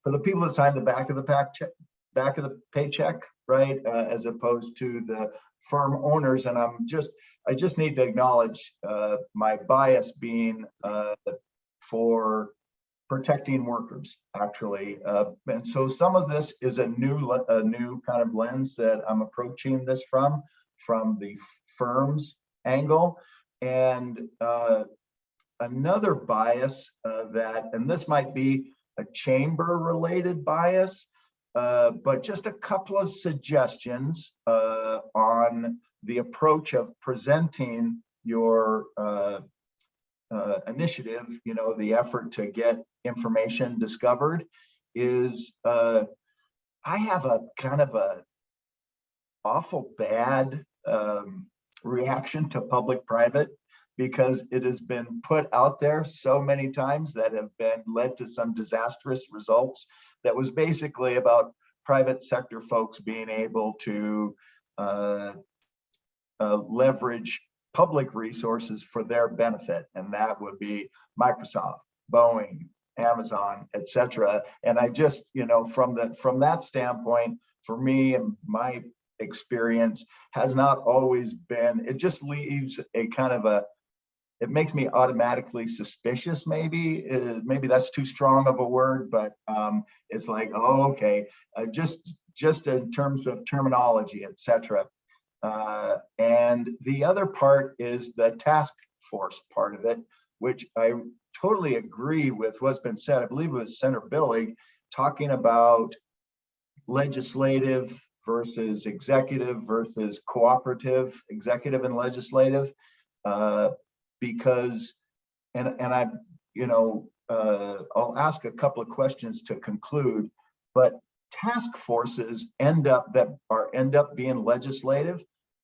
for the people that sign the back of the paycheck, right, as opposed to the firm owners. And I just need to acknowledge my bias being for protecting workers, actually. And so some of this is a new kind of lens that I'm approaching this from the firm's angle. And another bias and this might be a chamber related bias, but just a couple of suggestions on the approach of presenting your initiative, the effort to get information discovered is, I have a kind of a awful bad reaction to public-private because it has been put out there so many times that have been led to some disastrous results. That was basically about private sector folks being able to leverage public resources for their benefit, and that would be Microsoft, Boeing, Amazon, etc. And I just, from that standpoint, for me and my experience has not always been, it just leaves a kind of it makes me automatically suspicious, maybe that's too strong of a word, but it's like, oh, okay, just in terms of terminology, etc. And the other part is the task force part of it, which I totally agree with what's been said. I believe it was Senator Billig talking about legislative versus executive versus cooperative, executive and legislative, because, and I, I'll ask a couple of questions to conclude, but task forces end up being legislative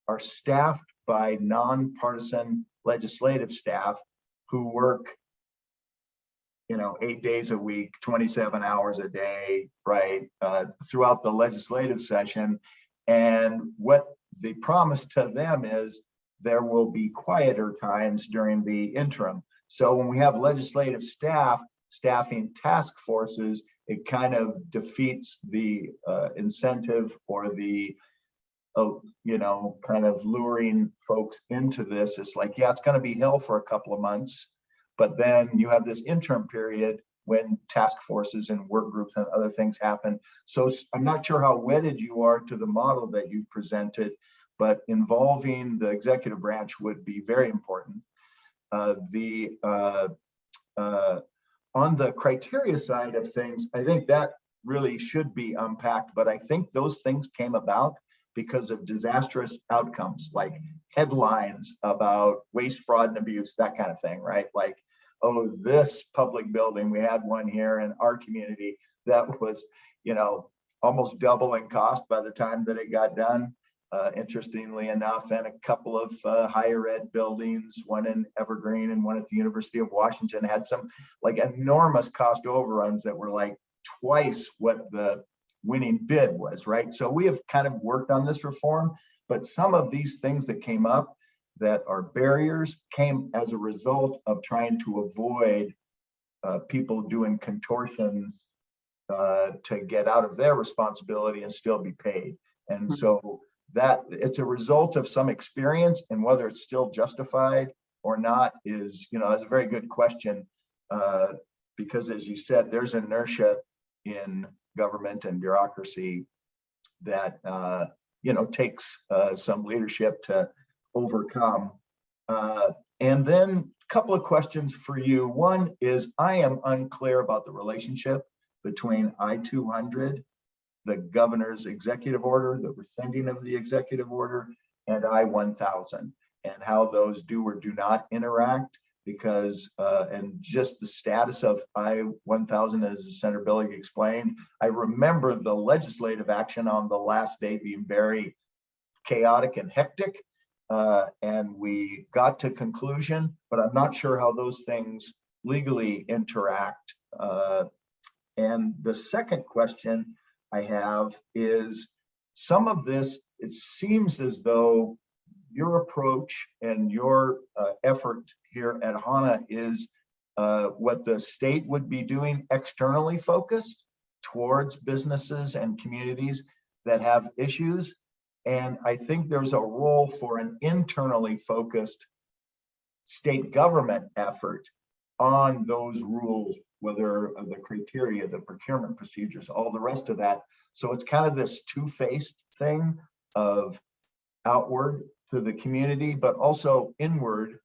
are staffed by nonpartisan legislative staff who work 8 days a week, 27 hours a day, right, throughout the legislative session. And what the promise to them is there will be quieter times during the interim. So when we have legislative staff staffing task forces, it kind of defeats the incentive or the kind of luring folks into this. It's like, yeah, it's going to be hell for a couple of months, but then you have this interim period when task forces and work groups and other things happen. So I'm not sure how wedded you are to the model that you've presented, but involving the executive branch would be very important. On the criteria side of things, I think that really should be unpacked, but I think those things came about because of disastrous outcomes, like headlines about waste, fraud, and abuse, that kind of thing, right? Like, oh, this public building, we had one here in our community that was, almost double in cost by the time that it got done, interestingly enough, and a couple of higher ed buildings, one in Evergreen and one at the University of Washington, had some like enormous cost overruns that were like twice what the winning bid was, right? So we have kind of worked on this reform, but some of these things that came up that are barriers came as a result of trying to avoid people doing contortions to get out of their responsibility and still be paid. And so that it's a result of some experience, and whether it's still justified or not is, that's a very good question, because as you said, there's inertia in government and bureaucracy that takes some leadership to overcome. And then a couple of questions for you. One is, I am unclear about the relationship between I-200, the governor's executive order, the rescinding of the executive order, and I-1000, and how those do or do not interact. Because, and just the status of I-1000, as Senator Billig explained, I remember the legislative action on the last day being very chaotic and hectic, and we got to conclusion, but I'm not sure how those things legally interact. And the second question I have is, some of this, it seems as though your approach and your effort here at HANA is what the state would be doing externally focused towards businesses and communities that have issues. And I think there's a role for an internally focused state government effort on those rules, whether the criteria, the procurement procedures, all the rest of that. So it's kind of this two-faced thing of outward to the community, but also inward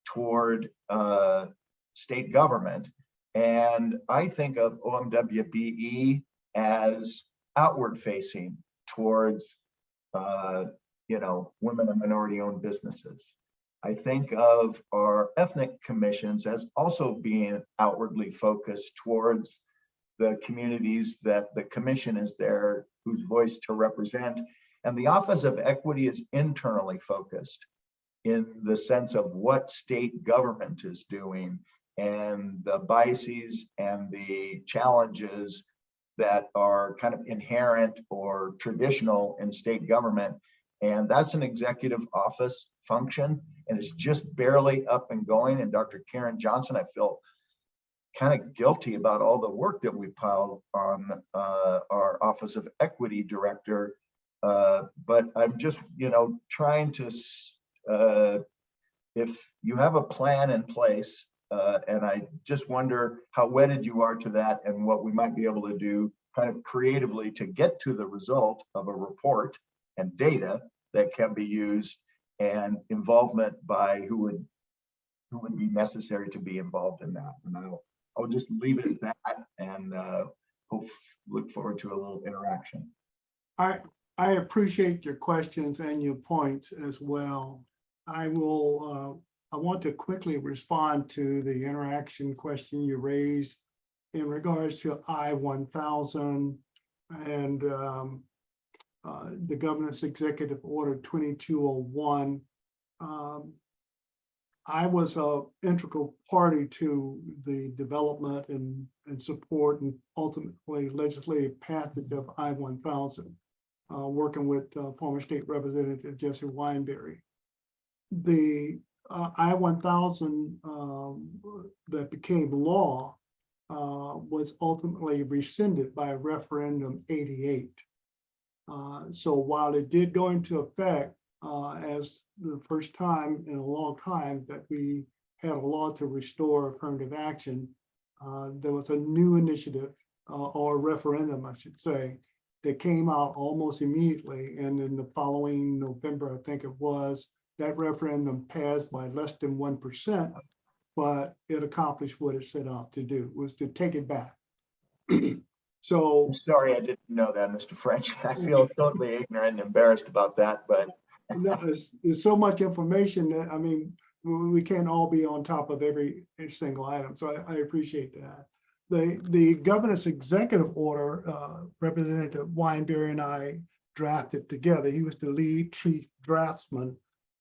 toward state government. And I think of OMWBE as outward facing towards women and minority-owned businesses. I think of our ethnic commissions as also being outwardly focused towards the communities that the commission is there, whose voice to represent. And the Office of Equity is internally focused in the sense of what state government is doing and the biases and the challenges that are kind of inherent or traditional in state government. And that's an executive office function, and it's just barely up and going. And Dr. Karen Johnson, I feel kind of guilty about all the work that we piled on our Office of Equity Director. But I'm just, trying to, if you have a plan in place, and I just wonder how wedded you are to that and what we might be able to do kind of creatively to get to the result of a report and data that can be used, and involvement by who would be necessary to be involved in that. And I'll just leave it at that, and look forward to a little interaction. I appreciate your questions and your points as well. I want to quickly respond to the interaction question you raised in regards to I-1000 and the Governor's Executive Order 2201. I was an integral party to the development and support and ultimately legislative passage of I-1000, working with former State Representative Jesse Weinberry. The I-1000 that became law was ultimately rescinded by referendum 88. So while it did go into effect as the first time in a long time that we had a law to restore affirmative action, there was a new initiative or referendum, I should say, that came out almost immediately. And in the following November, I think it was, that referendum passed by less than 1%, but it accomplished what it set out to do, was to take it back. So I'm sorry, I didn't know that, Mr. French. I feel totally ignorant and embarrassed about that, but no, there's so much information that, I mean, we can't all be on top of every single item. So I appreciate that. The Governor's Executive Order, Representative Weinberry and I drafted together. He was the lead chief draftsman.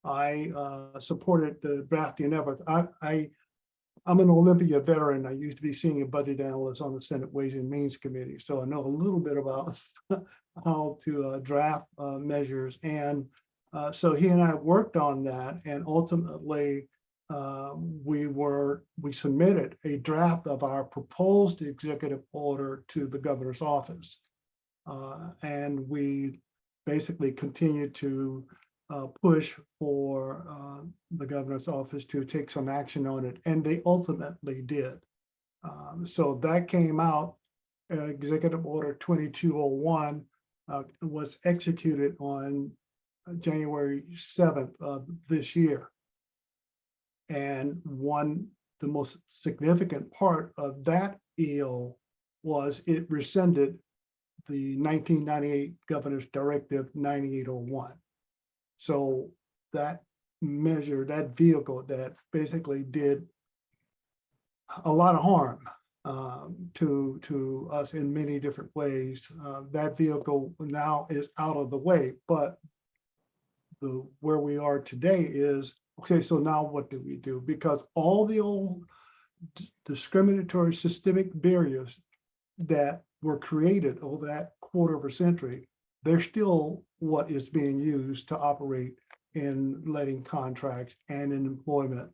I supported the drafting efforts. I'm an Olympia veteran. I used to be senior budget analyst on the Senate Ways and Means Committee. So I know a little bit about how to draft measures. And so he and I worked on that, and ultimately we submitted a draft of our proposed executive order to the governor's office. And we basically continued to push for the governor's office to take some action on it, and they ultimately did. So that came out, Executive Order 2201 was executed on January 7th of this year. And the most significant part of that EO was it rescinded the 1998 Governor's Directive 9801. So that measure, that vehicle that basically did a lot of harm to us in many different ways, that vehicle now is out of the way. But where we are today is, okay, so now what do we do? Because all the old discriminatory systemic barriers that were created over that quarter of a century, they're still what is being used to operate in letting contracts and in employment.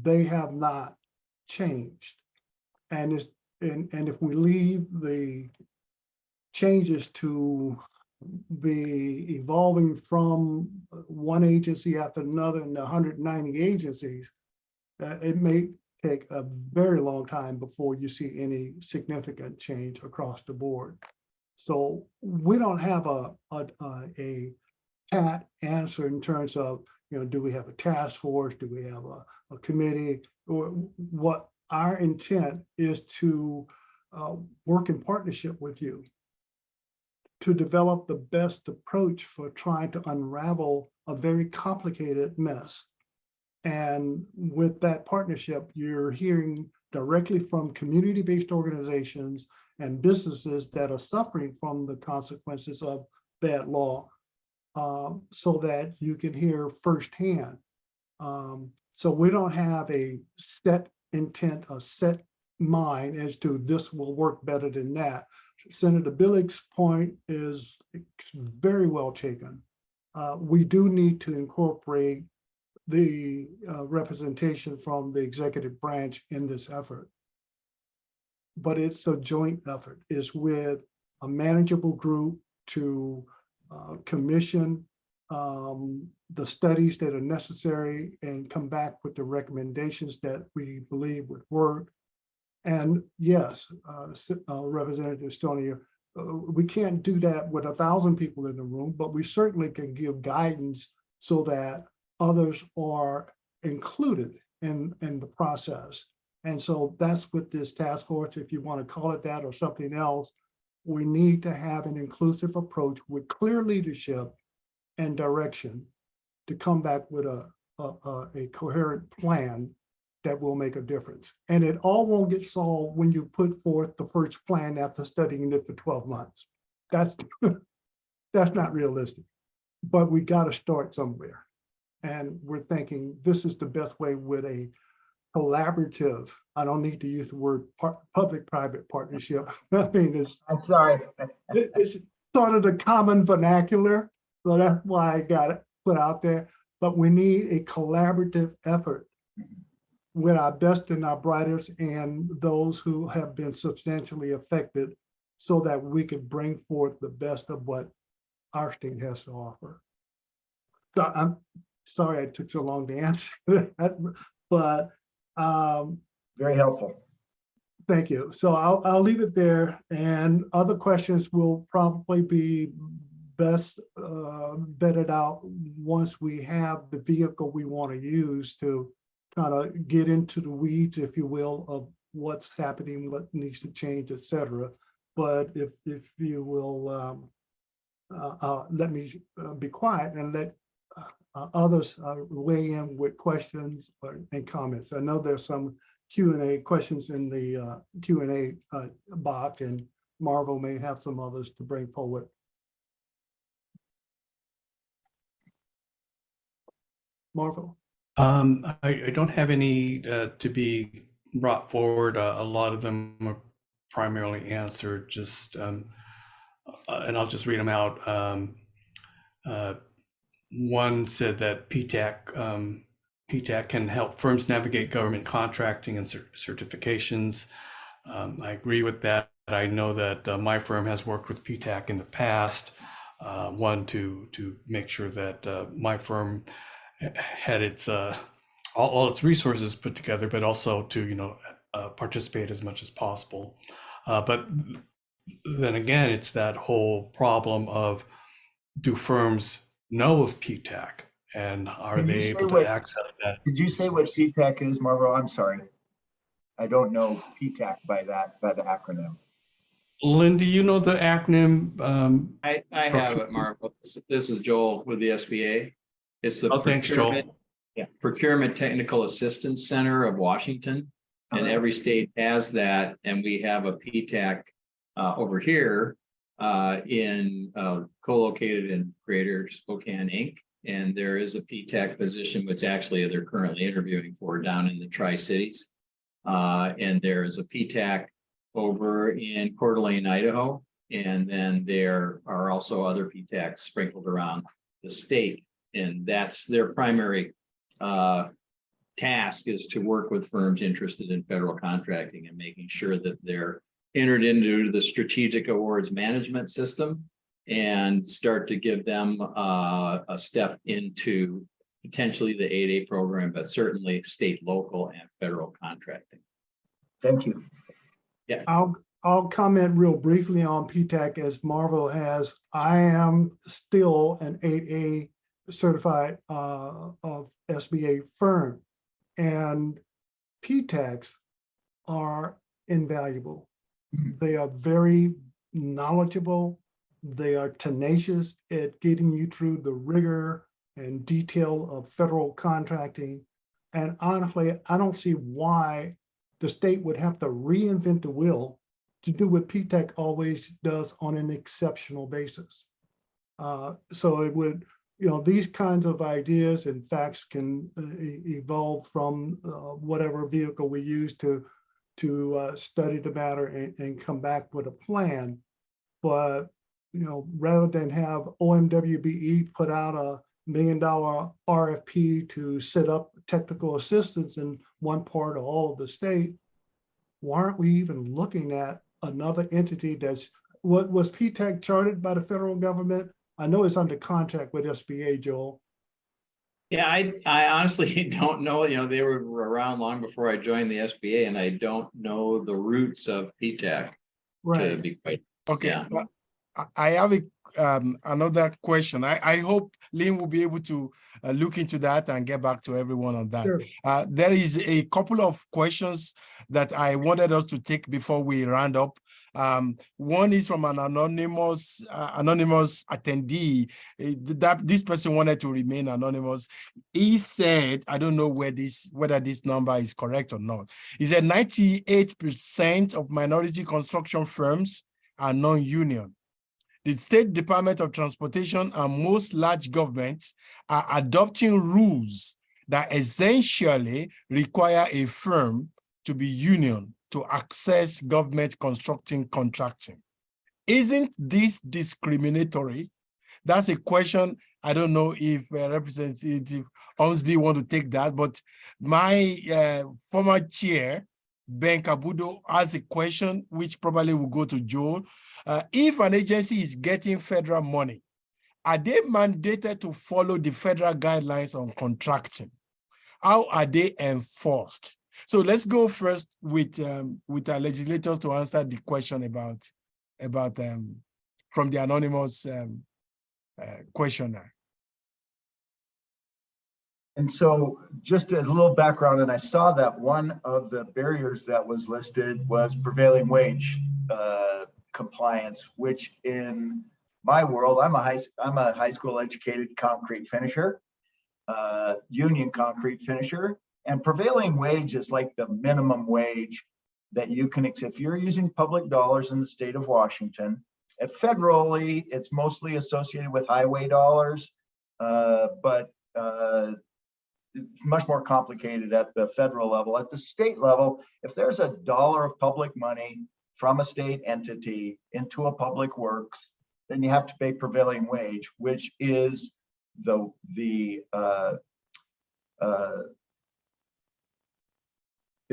They have not changed. And if we leave the changes to be evolving from one agency after another and 190 agencies, it may take a very long time before you see any significant change across the board. So we don't have a pat answer in terms of, do we have a task force? Do we have a committee? Or what our intent is to work in partnership with you to develop the best approach for trying to unravel a very complicated mess. And with that partnership, you're hearing directly from community-based organizations and businesses that are suffering from the consequences of bad law, so that you can hear firsthand So we don't have a set intent, a set mind as to this will work better than that. Senator Billig's point is very well taken. We do need to incorporate the representation from the executive branch in this effort. But it's a joint effort. It's with a manageable group to commission the studies that are necessary and come back with the recommendations that we believe would work. And yes, Representative Stonia, we can't do that with 1,000 people in the room, but we certainly can give guidance so that others are included in the process. And so that's what this task force, if you want to call it that or something else, we need to have an inclusive approach with clear leadership and direction to come back with a coherent plan that will make a difference. And it all won't get solved when you put forth the first plan after studying it for 12 months. That's not realistic, but we got to start somewhere. And we're thinking this is the best way with a collaborative, I don't need to use the word public-private partnership. I mean, I'm sorry. it's sort of the common vernacular. So that's why I got it put out there. But we need a collaborative effort with our best and our brightest and those who have been substantially affected so that we can bring forth the best of what our state has to offer. So I'm sorry I took so long to answer that, but Very helpful. thank you. So I'll leave it there, and other questions will probably be best vetted out once we have the vehicle we want to use to kind of get into the weeds, if you will, of what's happening, what needs to change, et cetera. But if you will let me be quiet and let others weigh in with questions and comments. I know there's some Q&A questions in the Q&A box, and Marvel may have some others to bring forward. Marvel. I don't have any to be brought forward. A lot of them are primarily answered. Just and I'll just read them out. One said that PTAC can help firms navigate government contracting and certifications. I agree with that. I know that my firm has worked with PTAC in the past. One to make sure that my firm had its all its resources put together, but also to participate as much as possible. But then again, it's that whole problem of, do firms know of PTAC, and are they able to access that? Did you say what PTAC is, Marvel? I'm sorry. I don't know PTAC by the acronym. Lynn, do you know the acronym? I have it, Marvel. This is Joel with the SBA. It's the thanks, Joel. Procurement Technical Assistance Center of Washington. And every state has that. And we have a PTAC over here co-located in Greater Spokane, Inc. And there is a PTAC position, which actually they're currently interviewing for down in the Tri-Cities. And there is a PTAC over in Coeur d'Alene, Idaho. And then there are also other PTACs sprinkled around the state. And that's their primary task, is to work with firms interested in federal contracting and making sure that they're entered into the strategic awards management system and start to give them a step into potentially the 8A program, but certainly state, local, and federal contracting. Thank you. Yeah. I'll comment real briefly on PTAC as Marvel has. I am still an 8A certified of SBA firm, and PTACs are invaluable. They are very knowledgeable. They are tenacious at getting you through the rigor and detail of federal contracting. And honestly, I don't see why the state would have to reinvent the wheel to do what PTAC always does on an exceptional basis. So it would these kinds of ideas and facts can evolve from whatever vehicle we use to study the matter and come back with a plan. But, rather than have OMWBE put out a $1 million RFP to set up technical assistance in one part or all of the state, why aren't we even looking at another entity that's, what was PTAC chartered by the federal government? I know it's under contract with SBA, Joel. Yeah, I honestly don't know. They were around long before I joined the SBA, and I don't know the roots of PTAC. To Right. be quite. Okay. Yeah. I have another question. I hope Lynn will be able to look into that and get back to everyone on that. Sure. There is a couple of questions that I wanted us to take before we round up. One is from an anonymous attendee. This person wanted to remain anonymous. He said, I don't know whether this number is correct or not. He said 98% of minority construction firms are non-union. The State Department of Transportation and most large governments are adopting rules that essentially require a firm to be union to access government construction contracting. Isn't this discriminatory? That's a question. I don't know if Representative Ormsby want to take that, but my former chair, Ben Kabudo, has a question which probably will go to Joel. If an agency is getting federal money, are they mandated to follow the federal guidelines on contracting? How are they enforced? So let's go first with our legislators to answer the question about from the anonymous questioner. And so just a little background, and I saw that one of the barriers that was listed was prevailing wage compliance, which in my world, I'm a high school educated concrete finisher, union concrete finisher, and prevailing wage is like the minimum wage that you can accept. If you're using public dollars in the state of Washington, federally, it's mostly associated with highway dollars, but it's much more complicated at the federal level. At the state level, if there's $1 of public money from a state entity into a public works, then you have to pay prevailing wage, which is in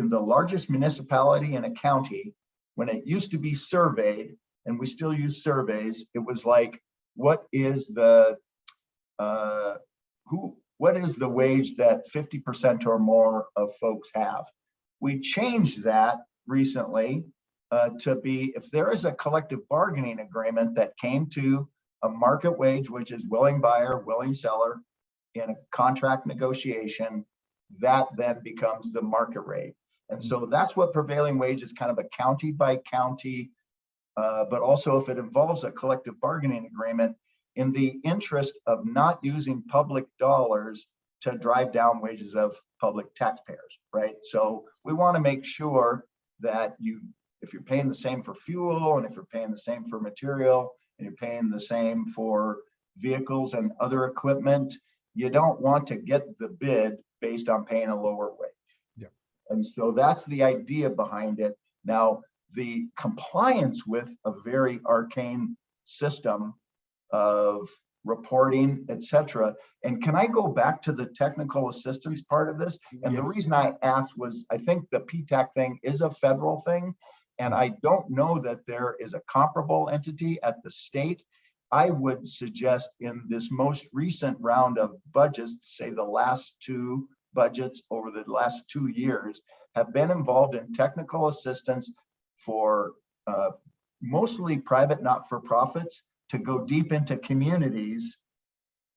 the largest municipality in a county, when it used to be surveyed, and we still use surveys, it was like, what is the wage that 50% or more of folks have? We changed that recently to be, if there is a collective bargaining agreement that came to a market wage, which is willing buyer, willing seller in a contract negotiation, that then becomes the market rate. And so that's what prevailing wage is, kind of a county by county, but also if it involves a collective bargaining agreement, in the interest of not using public dollars to drive down wages of public taxpayers, right? So we want to make sure that if you're paying the same for fuel, and if you're paying the same for material, and you're paying the same for vehicles and other equipment, you don't want to get the bid based on paying a lower wage. Yeah. And so that's the idea behind it. Now, the compliance with a very arcane system of reporting, etc. And can I go back to the technical assistance part of this? And the reason I asked was, I think the PTAC thing is a federal thing, and I don't know that there is a comparable entity at the state. I would suggest in this most recent round of budgets, say the last 2 budgets over the last 2 years, have been involved in technical assistance for mostly private not-for-profits to go deep into communities,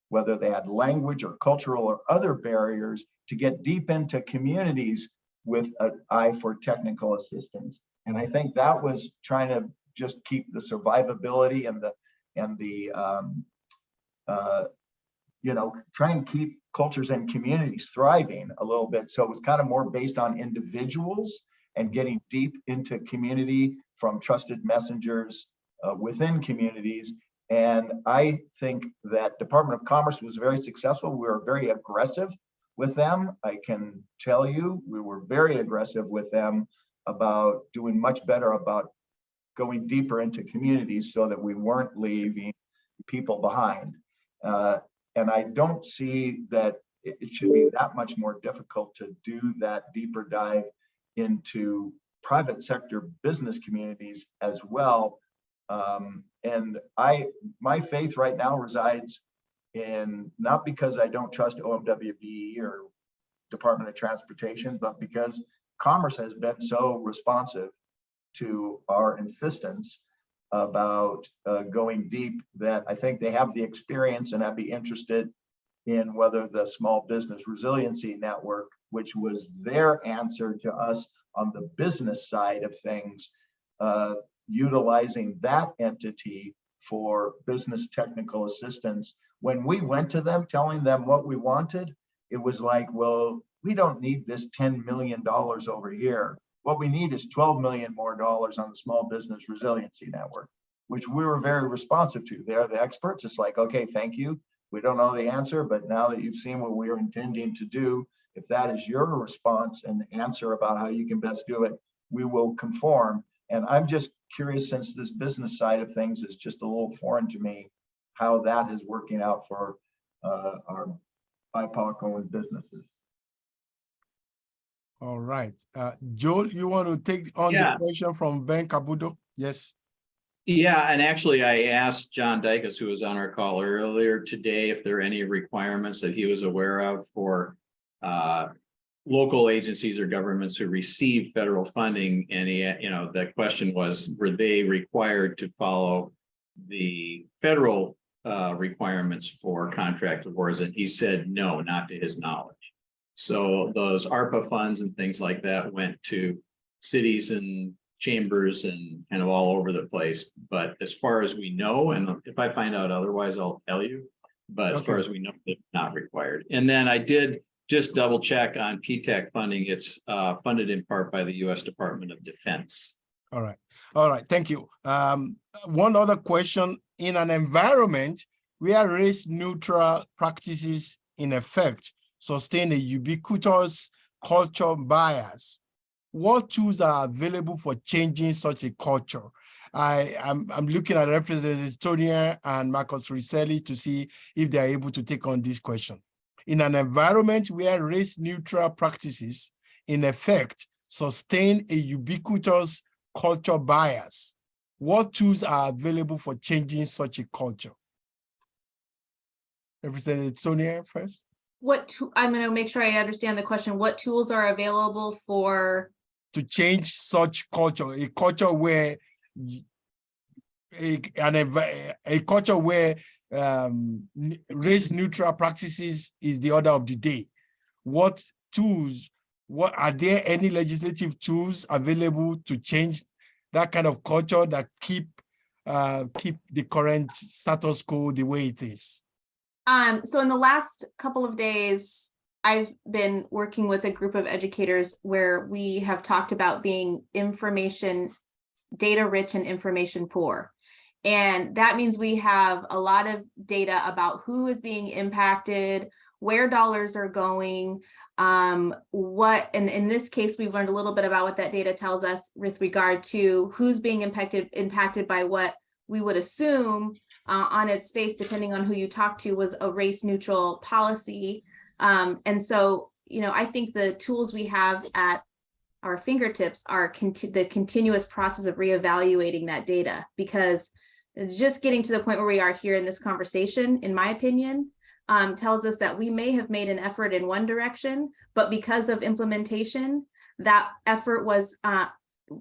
whether they had language or cultural or other barriers, to get deep into communities with an eye for technical assistance. And I think that was trying to just keep the survivability and try and keep cultures and communities thriving a little bit. So it was kind of more based on individuals and getting deep into community from trusted messengers within communities. And I think that Department of Commerce was very successful. We were very aggressive with them. I can tell you, we were very aggressive with them about doing much better about going deeper into communities so that we weren't leaving people behind. And I don't see that it should be that much more difficult to do that deeper dive into private sector business communities as well. And my faith right now resides in, not because I don't trust OMWB or Department of Transportation, but because Commerce has been so responsive to our insistence about going deep, that I think they have the experience, and I'd be interested in whether the Small Business Resiliency Network, which was their answer to us on the business side of things, utilizing that entity for business technical assistance. When we went to them telling them what we wanted, it was like, well, we don't need this $10 million over here. What we need is $12 million more on the Small Business Resiliency Network, which we were very responsive to. They're the experts. It's like, okay, thank you. We don't know the answer, but now that you've seen what we are intending to do, if that is your response and answer about how you can best do it, we will conform. And I'm just curious, since this business side of things is just a little foreign to me, how that is working out for our BIPOC-owned businesses. All right. Joel, you want to take on the question from Ben Cabudo? Yes. Yeah, and actually I asked John Dicus, who was on our call earlier today, if there are any requirements that he was aware of for local agencies or governments who receive federal funding. And he, the question was, were they required to follow the federal requirements for contract awards? And he said, no, not to his knowledge. So those ARPA funds and things like that went to cities and chambers and kind of all over the place. But as far as we know, and if I find out otherwise, I'll tell you. But as far as we know, it's not required. And then I did just double check on PTAC funding. It's funded in part by the U.S. Department of Defense. All right. All right. Thank you. One other question. In an environment where race neutral practices in effect sustain a ubiquitous culture bias, what tools are available for changing such a culture? I'm looking at Representatives Tonia and Marcus Riselli to see if they are able to take on this question. In an environment where race-neutral practices in effect sustain a ubiquitous culture bias, what tools are available for changing such a culture? Representative Tonia first. I'm going to make sure I understand the question. What tools are available for? To change such culture, a culture where race neutral practices is the order of the day. What tools, are there any legislative tools available to change that kind of culture that keep the current status quo the way it is? So in the last couple of days, I've been working with a group of educators where we have talked about being data rich and information poor. And that means we have a lot of data about who is being impacted, where dollars are going, and in this case, we've learned a little bit about what that data tells us with regard to who's being impacted by what we would assume on its face, depending on who you talk to, was a race neutral policy. And so, I think the tools we have at our fingertips are the continuous process of reevaluating that data, because just getting to the point where we are here in this conversation, in my opinion, tells us that we may have made an effort in one direction, but because of implementation, that effort was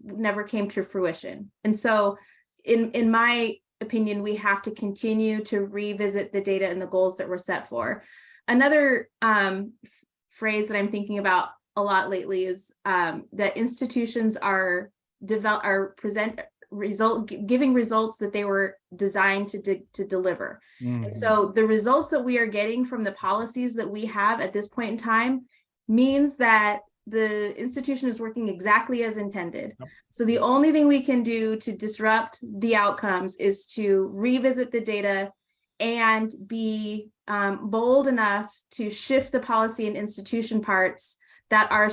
never came to fruition. And so in my opinion, we have to continue to revisit the data and the goals that were set for. Another phrase that I'm thinking about a lot lately is that institutions are giving results that they were designed to deliver. Mm-hmm. And so the results that we are getting from the policies that we have at this point in time means that the institution is working exactly as intended. Yep. So the only thing we can do to disrupt the outcomes is to revisit the data and be bold enough to shift the policy and institution parts that are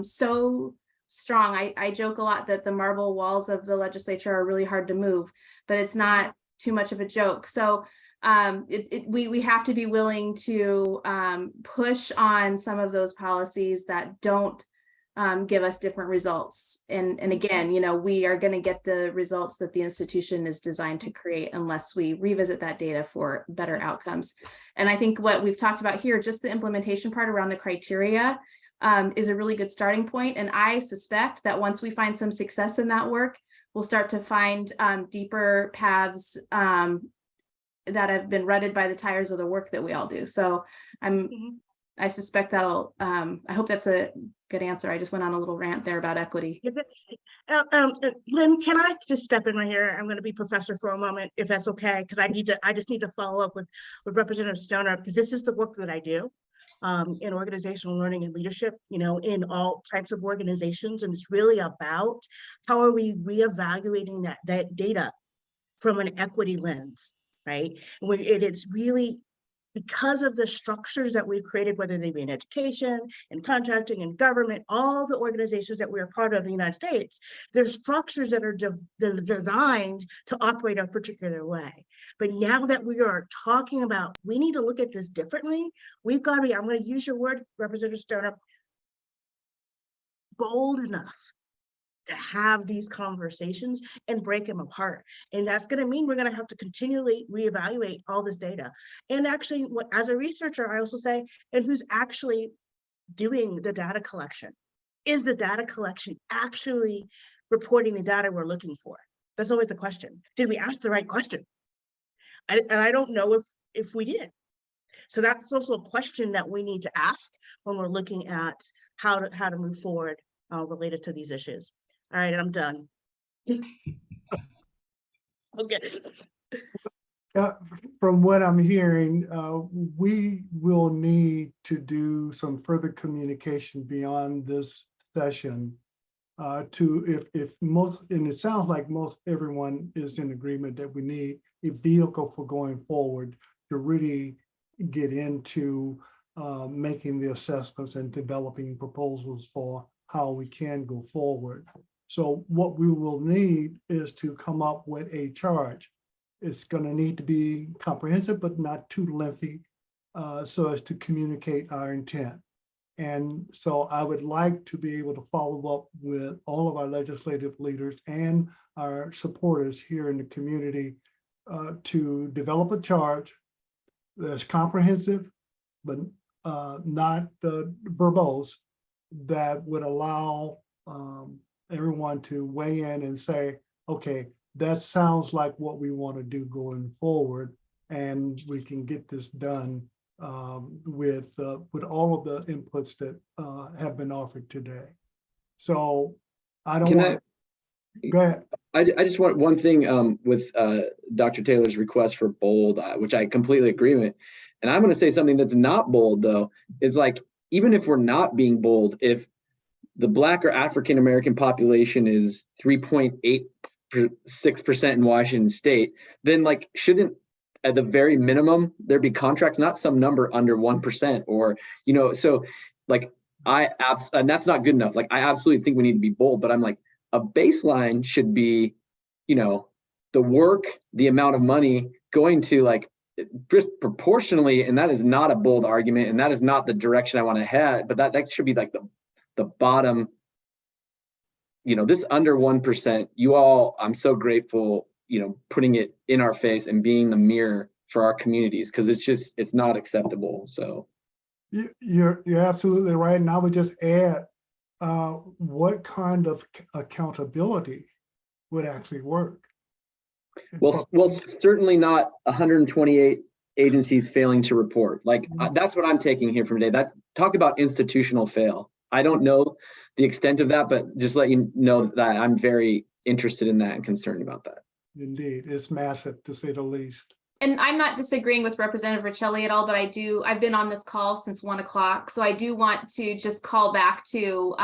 so strong. I joke a lot that the marble walls of the legislature are really hard to move, but it's not too much of a joke. So we have to be willing to push on some of those policies that don't give us different results. And again, you know, we are going to get the results that the institution is designed to create unless we revisit that data for better outcomes. And I think what we've talked about here, just the implementation part around the criteria, is a really good starting point. And I suspect that once we find some success in that work, we'll start to find deeper paths that have been rutted by the tires of the work that we all do. So I suspect that'll, I hope that's a good answer. I just went on a little rant there about equity. Lynn, can I just step in right here? I'm going to be professor for a moment, if that's okay, because I just need to follow up with Representative Stoner, because this is the work that I do in organizational learning and leadership, you know, in all types of organizations. And it's really about how are we reevaluating that data from an equity lens, right? It's really because of the structures that we've created, whether they be in education and contracting and government, all the organizations that we're part of in the United States, there's structures that are designed to operate a particular way. But now that we are talking about, we need to look at this differently, we've got to be, I'm going to use your word, Representative Stoner, bold enough to have these conversations and break them apart. And that's going to mean we're going to have to continually reevaluate all this data. And actually, as a researcher, I also say, and who's actually doing the data collection? Is the data collection actually reporting the data we're looking for? That's always the question. Did we ask the right question? And I don't know if we did. So that's also a question that we need to ask when we're looking at how to move forward related to these issues. All right, I'm done. Okay. From what I'm hearing, we will need to do some further communication beyond this session if most, and it sounds like most everyone is in agreement that we need a vehicle for going forward to really get into making the assessments and developing proposals for how we can go forward. So what we will need is to come up with a charge. It's going to need to be comprehensive, but not too lengthy, so as to communicate our intent. And so I would like to be able to follow up with all of our legislative leaders and our supporters here in the community to develop a charge that's comprehensive, but not verbose, that would allow everyone to weigh in and say, okay, that sounds like what we want to do going forward, and we can get this done with all of the inputs that have been offered today. So I don't want to go ahead. I just want one thing with Dr. Taylor's request for bold, which I completely agree with. And I'm going to say something that's not bold, though, is like, even if we're not being bold, if the Black or African American population is 3.86% in Washington State, then like, shouldn't at the very minimum there be contracts, not some number under 1%, or, you know, so like and that's not good enough. Like, I absolutely think we need to be bold, but I'm like, a baseline should be, you know, the work, the amount of money going to like just proportionally, and that is not a bold argument, and that is not the direction I want to head, but that should be like the bottom, you know, this under 1%, you all, I'm so grateful, you know, putting it in our face and being the mirror for our communities, because it's not acceptable. So you're absolutely right. And I would just add, what kind of accountability would actually work? Well, certainly not 128 agencies failing to report. Like, that's what I'm taking here from today. That talk about institutional fail. I don't know the extent of that, but just let you know that I'm very interested in that and concerned about that. Indeed, it's massive, to say the least. And I'm not disagreeing with Representative Riccelli at all, but I've been on this call since 1 o'clock. So I do want to just call back to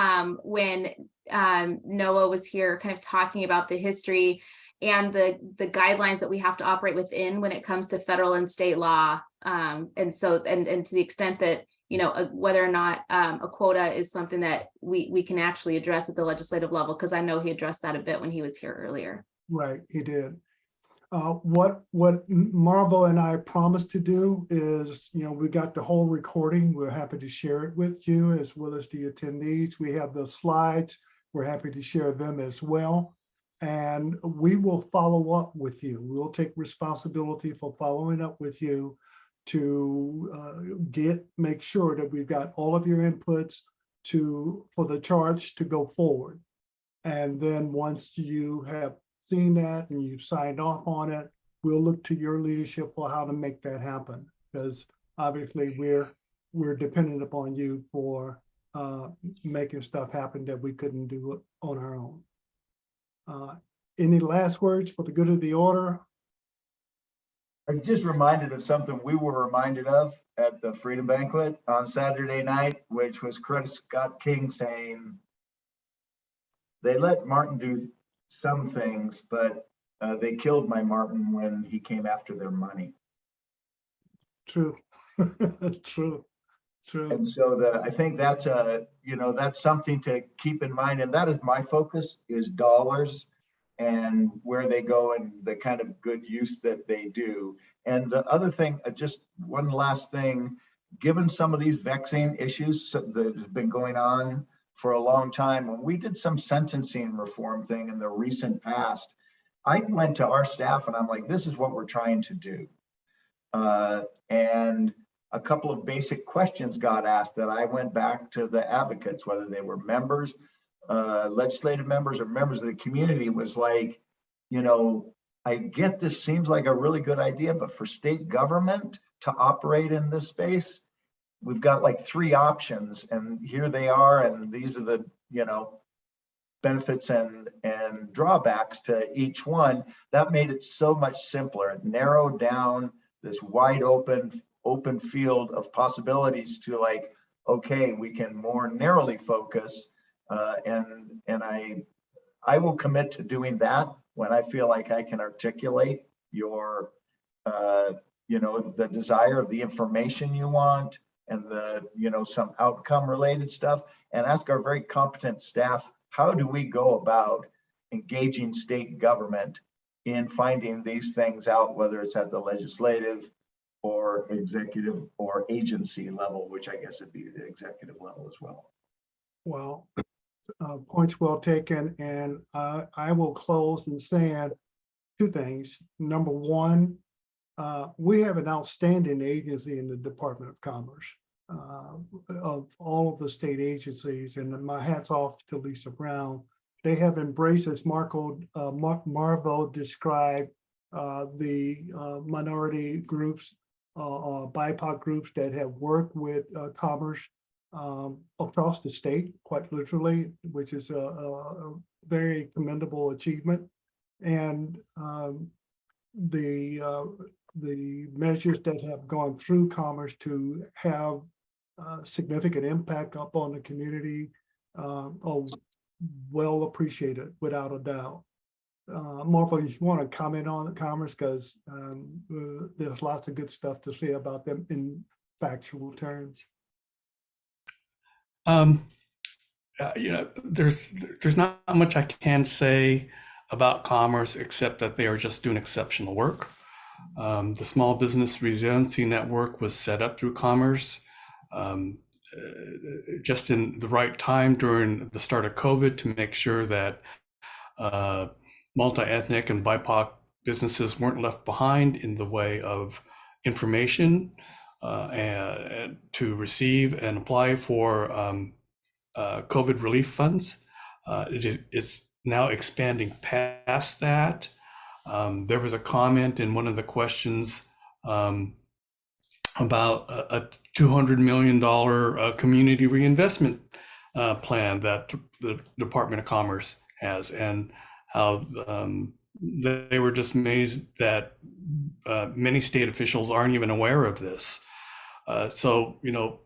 when Noah was here kind of talking about the history and the guidelines that we have to operate within when it comes to federal and state law. And to the extent that, whether or not a quota is something that we can actually address at the legislative level, because I know he addressed that a bit when he was here earlier. Right, he did. What Marvel and I promised to do is, we got the whole recording. We're happy to share it with you as well as the attendees. We have the slides. We're happy to share them as well. And we will follow up with you. We'll take responsibility for following up with you to make sure that we've got all of your inputs for the charge to go forward. And then once you have seen that and you've signed off on it, we'll look to your leadership for how to make that happen, because obviously we're dependent upon you for making stuff happen that we couldn't do on our own. Any last words for the good of the order? I'm just reminded of something we were reminded of at the Freedom Banquet on Saturday night, which was Chris Scott King saying they let Martin do some things, but they killed my Martin when he came after their money. True. True. And so I think that's that's something to keep in mind. And that is my focus, is dollars and where they go and the kind of good use that they do. And the other thing, just one last thing, given some of these vexing issues that have been going on for a long time, when we did some sentencing reform thing in the recent past, I went to our staff and I'm like, this is what we're trying to do. And a couple of basic questions got asked that I went back to the advocates, whether they were members, legislative members, or members of the community, was like, I get this seems like a really good idea, but for state government to operate in this space, we've got like 3 options, and here they are, and these are the benefits and drawbacks to each one. That made it so much simpler. It narrowed down this wide open field of possibilities to like, okay, we can more narrowly focus, and I will commit to doing that when I feel like I can articulate your the desire of the information you want, and the some outcome related stuff, and ask our very competent staff, how do we go about engaging state government in finding these things out, whether it's at the legislative or executive or agency level, which I guess would be the executive level as well. Well, points well taken. And I will close in saying 2 things. Number one, we have an outstanding agency in the Department of Commerce. Of all of the state agencies, and my hat's off to Lisa Brown. They have embraced, as Marvo described, the minority groups, BIPOC groups that have worked with commerce across the state, quite literally, which is a very commendable achievement. And the measures that have gone through commerce to have significant impact upon the community are well appreciated, without a doubt. Marvel, if you want to comment on commerce, because there's lots of good stuff to say about them in factual terms. There's not much I can say about commerce except that they are just doing exceptional work. The Small Business Resiliency Network was set up through commerce just in the right time during the start of COVID to make sure that multi-ethnic and BIPOC businesses weren't left behind in the way of information and to receive and apply for COVID relief funds. It's now expanding past that. There was a comment in one of the questions about a $200 million community reinvestment plan that the Department of Commerce has, and how they were just amazed that many state officials aren't even aware of this. So, you know,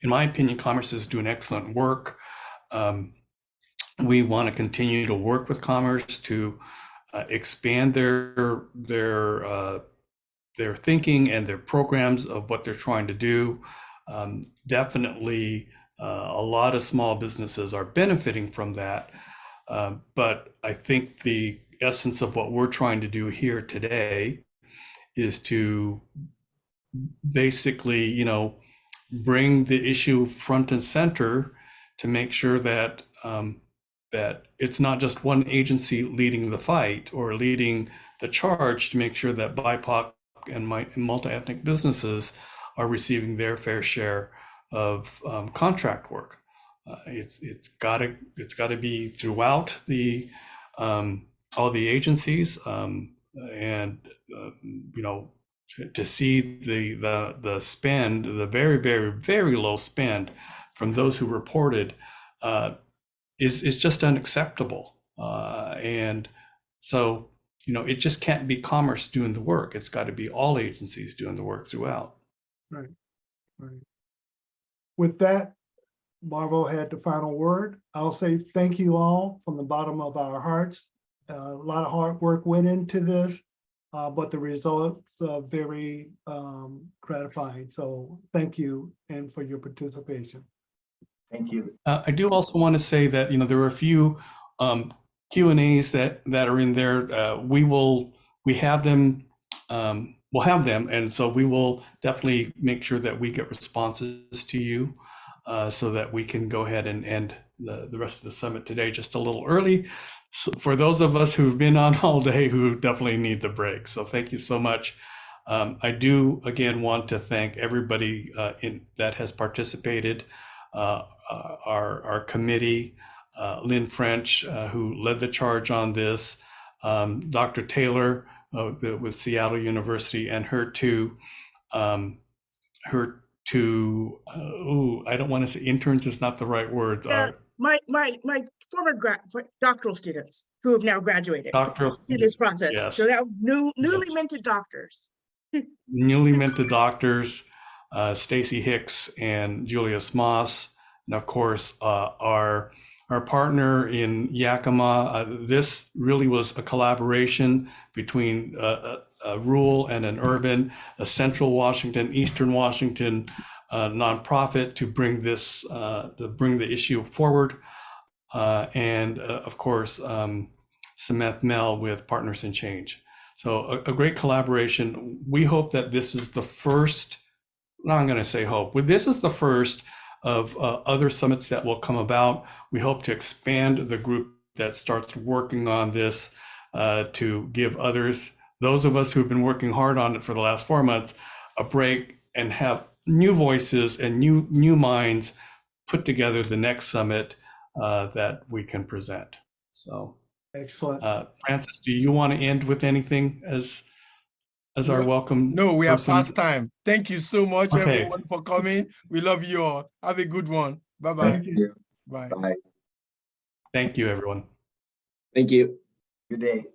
in my opinion, Commerce is doing excellent work. We want to continue to work with Commerce to expand their thinking and their programs of what they're trying to do. Definitely, a lot of small businesses are benefiting from that. But I think the essence of what we're trying to do here today is to basically, you know, bring the issue front and center to make sure that that it's not just one agency leading the fight or leading the charge, to make sure that BIPOC and multi-ethnic businesses are receiving their fair share of contract work. It's got to be throughout the all the agencies, and you know, to see the spend, the very low spend from those who reported, is just unacceptable. And so, you know, it just can't be Commerce doing the work. It's got to be all agencies doing the work throughout. Right. With that, Marvo had the final word. I'll say thank you all from the bottom of our hearts. A lot of hard work went into this, but the results are very gratifying. So thank you, and for your participation. Thank you. I do also want to say that, you know, there are a few Q&As that are in there. We have them. We'll have them, and so we will definitely make sure that we get responses to you, so that we can go ahead and end the rest of the summit today just a little early. So for those of us who've been on all day, who definitely need the break. So thank you so much. I do again want to thank everybody that has participated. Our committee, Lynn French, who led the charge on this, Dr. Taylor with Seattle University, and her two, I don't want to say interns, is not the right word. My former doctoral students who have now graduated Doctoral in this students, process. yes. So now newly minted doctors. Newly minted doctors, Stacy Hicks and Julius Moss, and of course our partner in Yakima. This really was a collaboration between a rural and an urban, a Central Washington, Eastern Washington nonprofit to bring this the issue forward, and of course Sameth Mel with Partners in Change. So a great collaboration. We hope that this is the first, no, I'm going to say hope, this is the first of other summits that will come about. We hope to expand the group that starts working on this, to give others, those of us who've been working hard on it for the last 4 months, a break and have new voices and new minds put together the next summit that we can present. So. Excellent. Francis, do you want to end with anything as our welcome? No, we are person? past time. Thank you so much, Okay. everyone, for coming. We love you all. Have a good one. Bye-bye. Thank you. Bye. Bye. Thank you, everyone. Thank you. Good day.